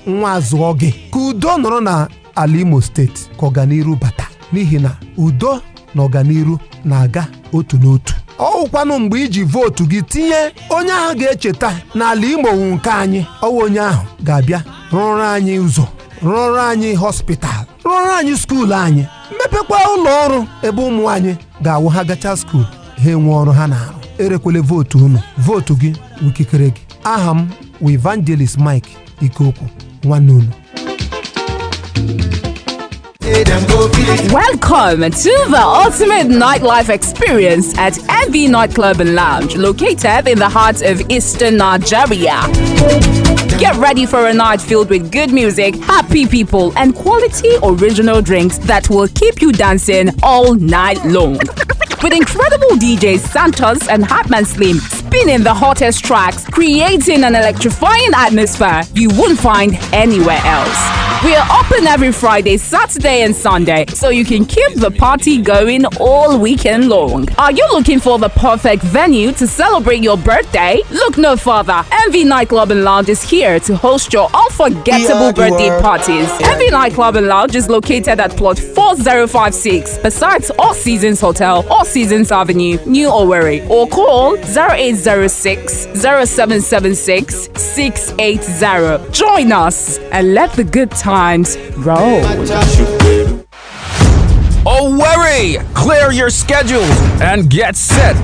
nwa azụọ gị ka udo nọrọ na ala Imo steeti ka ọganiru bata, n'ihi na udo na ọganiru na-aga otu n'otu. Ọwụkwanụ mgbe iji votu gị tinye onye ahụ ga-echeta n'ala Imo wu nke anyị. Ọwụ onye ahụ ga-abịa rụrụ anyị ụzọ, rụrụ anyị hospital, rụrụ anyị skuul anyị, mepekwa ụlọ ọrụ ebe ụmụ anyị ga-awụ ha gacha skuul ha enwe ọrụ ha na-arụ. Erekwele votu unu. Votu gị wikikere gị. Aha m wụ Evangelist Mike Ikeokwu, nwanne unu. Welcome to the ultimate nightlife experience at MV Nightclub and Lounge, located in the heart of Eastern Nigeria. Get ready for a night filled with good music, happy people, and quality original drinks that will keep you dancing all night long. with incredible DJs Santos and Hatman Slim spinning the hottest tracks, creating an electrifying atmosphere you won't find anywhere else. We are open every Friday, Saturday, and Sunday, so you can keep the party going all weekend long. Are you looking for the perfect venue to celebrate your birthday? Look no further. MV Nightclub and Lounge is here to host your unforgettable birthday parties. MV Nightclub and Lounge is located at plot 4056, besides All Seasons Hotel, All Seasons Avenue, New Owerri, or call 0806 0776 680. Join us and let the good times roll. Owerri, clear your schedules and get set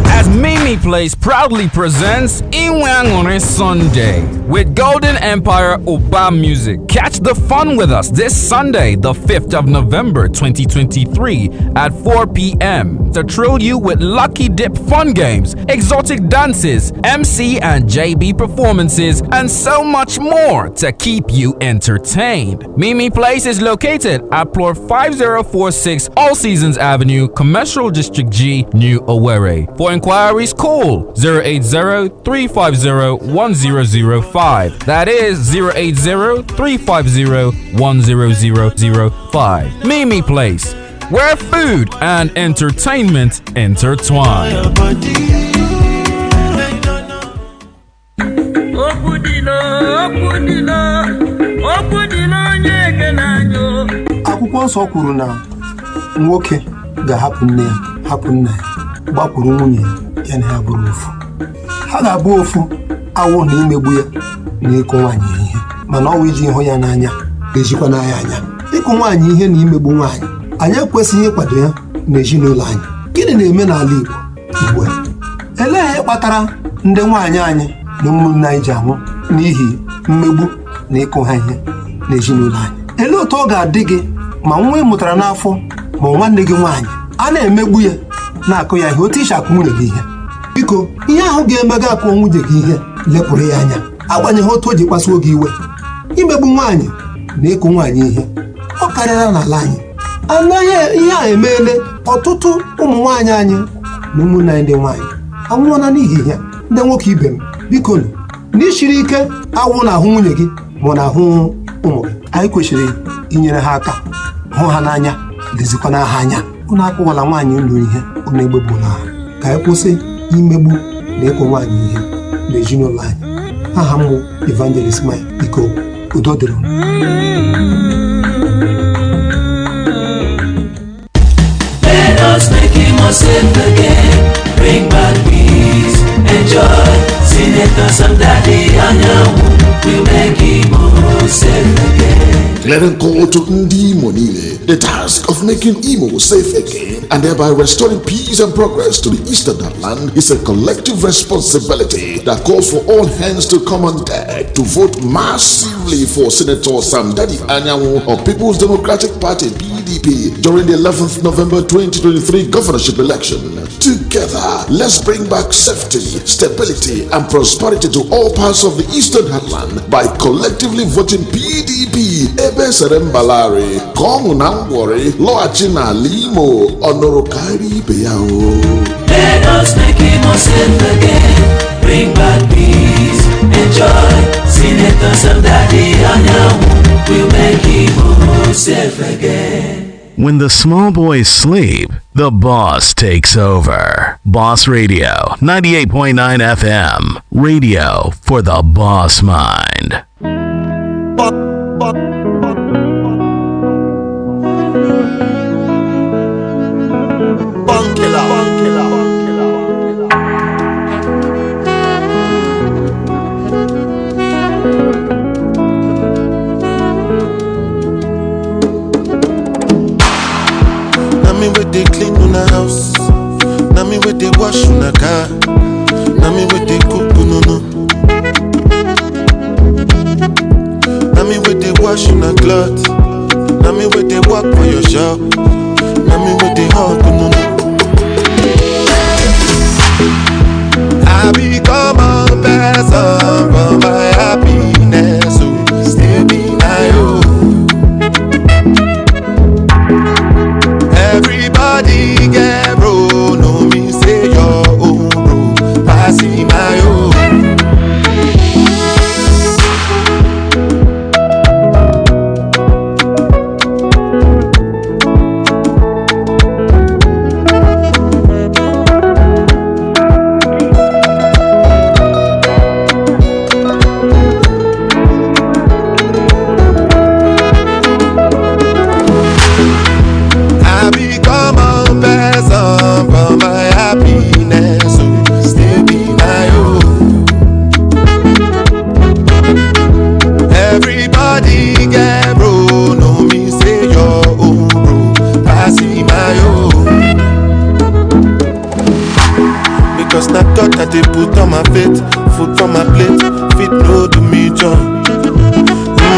as Mimi Place proudly presents Inwangone Sunday with Golden Empire Oba Music. Catch the fun with us this Sunday, the 5th of November 2023 at 4 p.m. to thrill you with lucky dip fun games, exotic dances, MC and JB performances, and so much more to keep you entertained. Mimi Place is located at plot 5046 All Seasons Avenue, Commercial District G, New Owerri. For inquiries, call 080-350-1005. That is 080-350-10005. Mimi Place, where food and entertainment intertwine. Akwụkwọ nsọ kwuru na nwoke ga-ahapụ nne ya, hapụ nna ya, gbakwuru nwunye ya na ya bụrụ ofu. Ha ga-abụ ofu awụ na imegbu ya na ịkụ nwaanyị ihe, mana ọ wụ iji hụ ya n'anya ga-ejikwa n'anya anya. Ịkụ nwaanyị ihe na imegbu nwaanyị anyị ekwesịghị ịkwado ya n'ezinụlọ anyị. Gịnị na-eme n'ala Igbo ugbu a? Elee ihe kpatara ndị nwaanyị anyị na ụmụnne anyị ji anwụ n'ihi mmegbu na ịkụ ha ihe n'ezinụlọ anyị? Elee otu ọ ga-adị gị ma nwa ị mụtara n'afọ ma nwanne gị nwaanyị a na-emegbu ya na-akụ ya ihe otu isi akụ nwunye gị ihe? Biko, ihe ahụ ga-eme gị akụ nwunye gị ihe lepụrụ ya anya, agbanyeghị otu o ji kpasuo gị iwe. Imegbu nwaanyị na ịkụ nwaanyị ihe ọ karịra n'ala anyị. Anaghị ihe a emeela ọtụtụ ụmụ nwaanyị anyị na ụmụnne anyị ndị nwaanyị anwụọla n'ihi ihe. Ndị nwoke ibe m, biko n'ishiri ike awụ na ahụ nwunye gị ma ọ na-ahụ ụmụ gị, anyị kwesịrị inyere ha aka, hụ ha n'anya, lezikwana ha anya. Unu akụwala nwaanyị unu ihe, unu egbebula ha. Ka anyị kwụsị imegbu na ịkụ nwaanyị ihe n'ezinụlọ anyị. Aha m bụ Evangelist Mike, biko udo dịrị unu. Let us make him more safe again. Bring back peace and joy. Senators and Daddy Anyanwu will make him more safe again. Clearing call to Ndi Monile, the task of making Imo safe again and thereby restoring peace and progress to the eastern land is a collective responsibility that calls for all hands to come on deck to vote massively for Senator Sam Daddy Anyanwu of People's Democratic Party PDP during the 11th November 2023 governorship election. Together, let's bring back safety, stability, and prosperity to all parts of the eastern heartland by collectively voting PDP. Ebe Serembalari, Kong Nangwari, Loachina Limo, Onorokari Beyao. Let us make him more safe again. Bring back peace and joy. Senators and Daddy Anyanwu will make him more safe again. When the small boys sleep, the boss takes over. Boss Radio, 98.9 FM. Radio for the boss mind. With they clean on the house, na me with they wash on the car, na me with they cook no no, na me with they wash on the cloth, na me with they walk for your shop, na me with they hug no no. I become a person for my happiness, so still be my own. Everybody get broke. put on my faith, food on my plate, fit no do me job.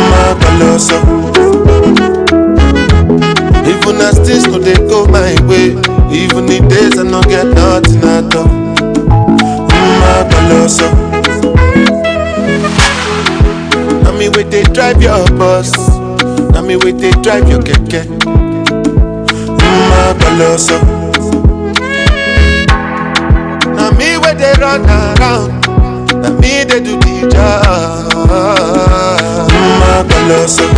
My colossal. Even as things no they go my way, even the days I no get nothing at all. My colossal. Now me wait they drive your bus, now me wait they drive your keke. My colossal. Now me where they run around, now me they do the job. My colossal.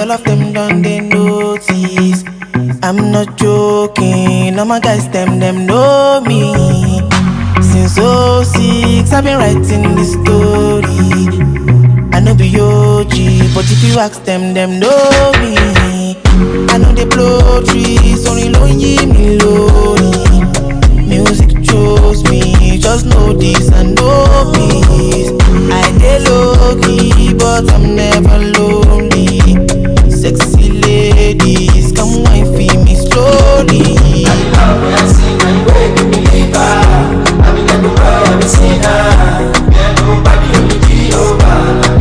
all of them done they notice. I'm not joking, all my guys them know me. Since 06, I've been writing this story. I know be OG, but if you ask them know me. I know they blow trees, only lonely me lonely. Music chose me, just know this and know peace. I dey low key, but I'm never lonely. Sexy ladies, come wine for me slowly. I love when I sing and you make me believe I mean like a boy, I'm a sinner. Yeah, nobody only be over.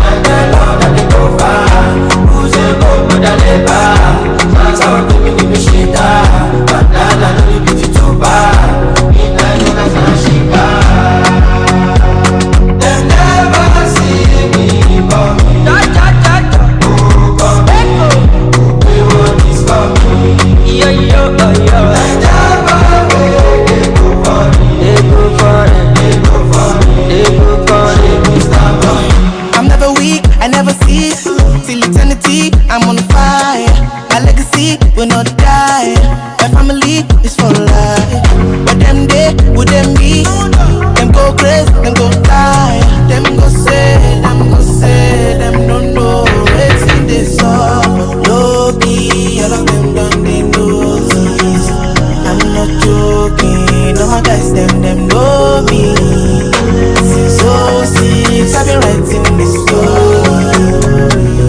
And I love that they go far. Who's a go but I never. That's how I'm doing in the shit. But now I know you be too bad. Them never see me coming. We want this coming. Yo, yo, yo. They never wait, they go for it. They go for it, they go for it. They go for it, Mr. Boy. I'm never weak, I never cease. Till eternity, I'm on fire. My legacy will not die. My family is for life. But them day, would them be? Them go crazy, them go die. Them go say, them don't know. It's in this song. Low key, all of them done they know this. I'm not joking, all my guys them know me. Since 06, I've been writing this story.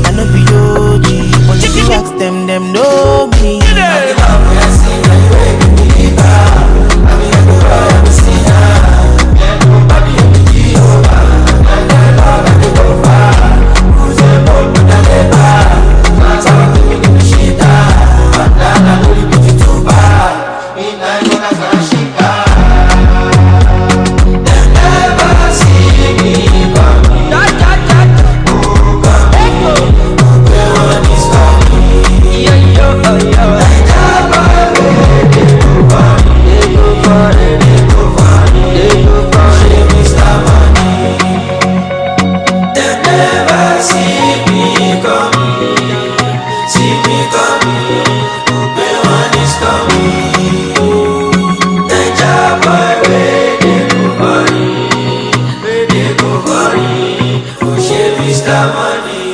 I know be OG, but if you ask them know me. I love when I sing and you make me believe I mean like a boy, I'm a sinner. Yeah, nobody only be over. And I love that they go far. Who's a boy but I never. That's how I'm doing in the shit. But now I know you be too bad. Midnight when I start shika. They never see me coming. Who coming? Who want this coming? Yo, yo, yo. They never wait, they go for it. They go for it, they go for it. They go for it, Mr. Money. They never see me coming. See me coming. Who pay one is coming. They job boy, where they go for it. Where they go for it. Who share Mr. Money.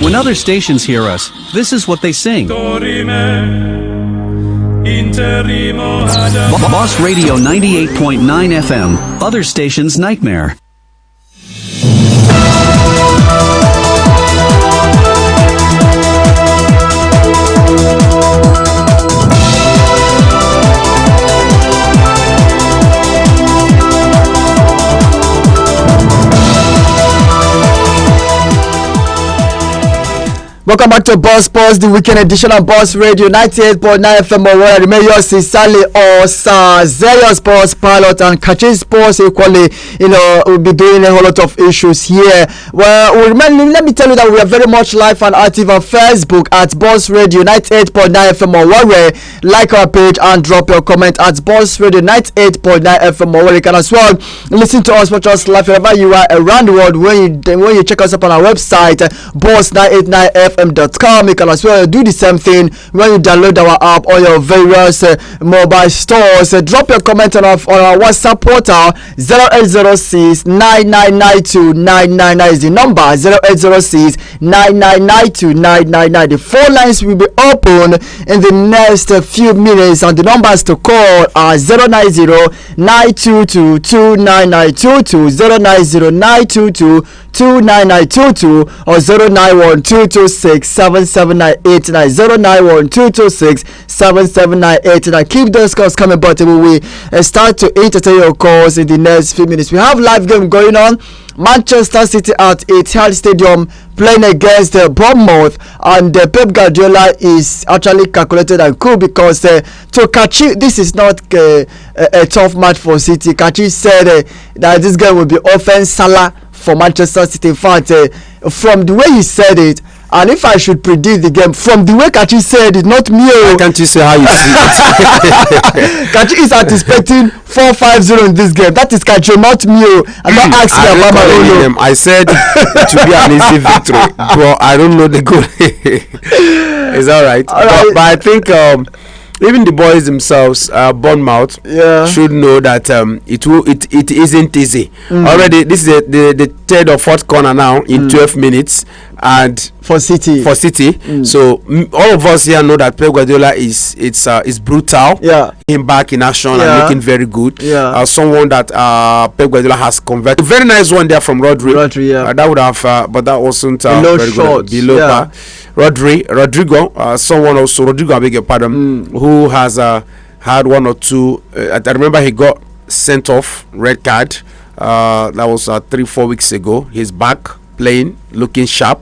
When other stations hear us, this is what they sing. Boss Radio 98.9 FM, other stations' nightmare. Welcome back to Boss Sports, the weekend edition of Boss Radio 98.9 FM. Where remain yours is Sally Osa, Zerio Sports Pilot, and Kachi Sports equally. We'll be doing a whole lot of issues here. Well, let me tell you that we are very much live and active on Facebook at Boss Radio 98.9 FM Owerri. Like our page and drop your comment at Boss Radio 98.9 FM Owerri. You can as well listen to us, watch us live wherever you are around the world. When you check us up on our website, boss989fm.com. You can as well do the same thing when you download our app on your various mobile stores. Drop your comment on our WhatsApp portal. 0806 9992 999 is the number. 0806 9992 999. The phone lines will be open in the next few minutes, and the numbers to call are 090 922 29922, 090 922 29922, or 09122677989, Keep those calls coming, but we will start to entertain your calls in the next few minutes. We have live game going on. Manchester City at Etihad Stadium playing against Bournemouth, and Pep Guardiola is actually calculated and cool because to Kachi, this is not a tough match for City. Kachi said that this game will be offense Salah for Manchester City. In fact, from the way he said it, and if I should predict the game from the way Kachi said it, not me. Why can't you say how you see it? Kachi is anticipating 4-5-0 in this game. That is Kachi, not me. I'm not asking about my own. I said it will be an easy victory, but I don't know the goal. It's all right. But I think even the boys themselves, Bournemouth, should know that it isn't easy. Already, this is the third or fourth corner now in 12 minutes, and for City. So all of us here know that Pep Guardiola is brutal. Him back in action and looking very good. Someone that Pep Guardiola has converted. A very nice one there from Rodri. That would have, but that wasn't very good. Below par. Rodrigo, someone also, Rodrigo, I beg your pardon, who has had one or two. I remember he got sent off, red card. That was 3-4 weeks ago. He's back playing, looking sharp.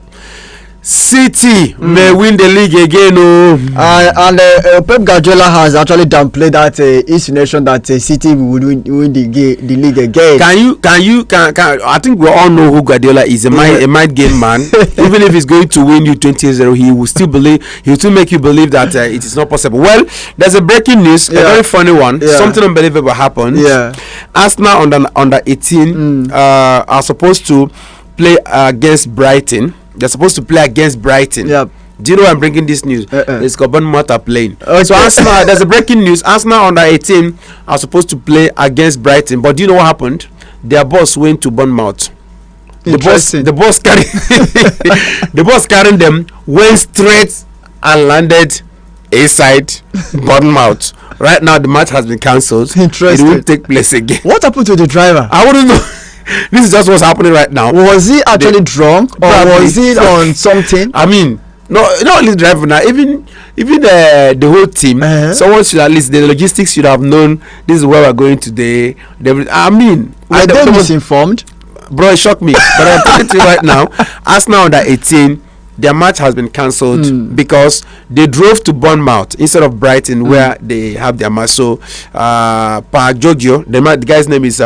City may win the league again. And Pep Guardiola has actually downplayed that insinuation that City would win the league again. Can you? I think we all know who Guardiola is. A mind game man. Even if he's going to win you 20-0, he will still make you believe that it is not possible. Well, there's a breaking news, a very funny one. Something unbelievable happened. Arsenal under 18 are supposed to play against Brighton. They're supposed to play against Brighton. Do you know why I'm bringing this news? It's got Bournemouth are playing. So Arsenal, there's a breaking news. Arsenal under 18 are supposed to play against Brighton. But do you know what happened? Their boss went to Bournemouth. The boss carrying them went straight and landed inside Bournemouth. Right now the match has been cancelled. It won't take place again. What happened to the driver? I wouldn't know. This is just what's happening right now. Was he actually drunk, or was he on something? I mean, not only driver now, even the whole team. Someone should, at least the logistics should have known this is where we're going today. I mean, were they misinformed? Bro, it shocked me. But I'm telling you right now, Arsenal under 18, their match has been cancelled because they drove to Bournemouth instead of Brighton, where they have their match. So, Pa Giorgio, the guy's name is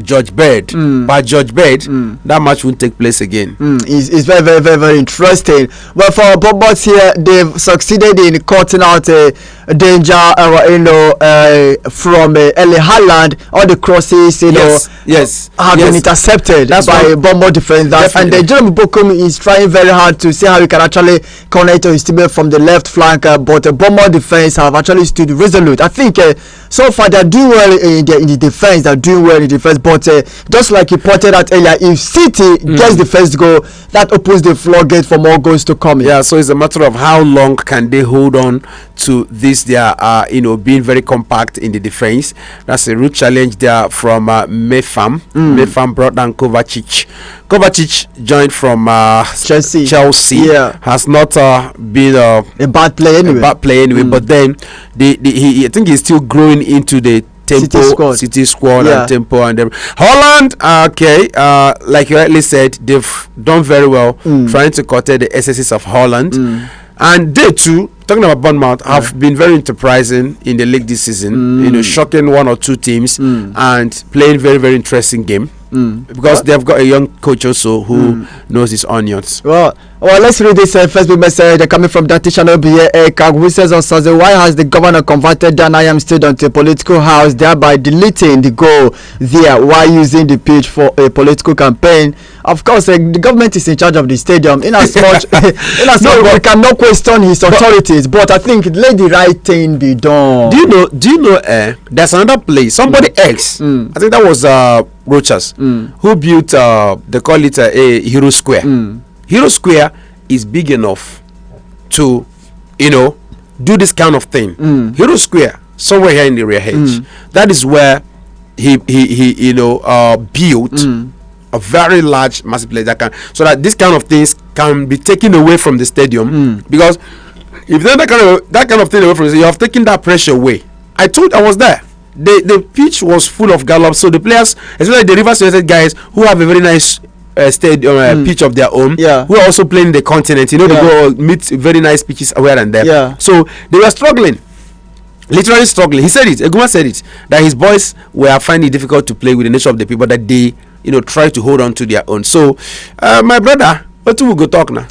George Bird, but George Bird, that match won't take place again. It's very, very, very, very interesting. Well, for Bournemouth here, they've succeeded in cutting out danger, from Erling Haaland. All the crosses, have been intercepted by Bournemouth defenders, and Jeremy Bokum is trying very hard to see how he can actually connect to his teammate from the left flank. But Bournemouth defense have actually stood resolute. I think so far they're doing well in the defense. They're doing well in the defense. But just like you pointed out earlier, if City gets the first goal, that opens the floodgate for more goals to come. So it's a matter of how long can they hold on to this. They are, being very compact in the defense. That's a real challenge there from Mefam. Mefam brought down Kovacic. Kovacic joined from Chelsea. Has not been a bad play anyway. But then I think he's still growing into the tempo, City squad and tempo and them. Holland, okay, like you rightly said, they've done very well trying to curtail the excesses of Holland. And they too, talking about Bournemouth, have been very enterprising in the league this season. You know, shocking one or two teams and playing very, very interesting game. Because they've got a young coach also who knows his onions. Well, let's read this Facebook message coming from Datisha Nobiye, who says on Thursday, why has the governor converted Danayam Stadium to a political house, thereby deleting the goal there while using the pitch for a political campaign? Of course, the government is in charge of the stadium. In as much, we cannot question his authorities, but I think let the right thing be done. Do you know? There's another place. Somebody else. I think that was Rochas who built. They call it a Hero Square. Hero Square is big enough to, do this kind of thing. Hero Square, somewhere here in the rear hedge. That is where he built a very large, massive place so that this kind of things can be taken away from the stadium. Because if there's that kind of thing away from the stadium, you have taken that pressure away. I was there. The pitch was full of gallops, so the players, especially the Rivers United guys, who have a very nice stadium pitch of their own, who are also playing the continent. They go meet very nice pitches here and there. So they were struggling, literally struggling. He said it. Eguma said it, that his boys were finding it difficult to play with the nature of the people, that they try to hold on to their own. So my brother, what we go talk now?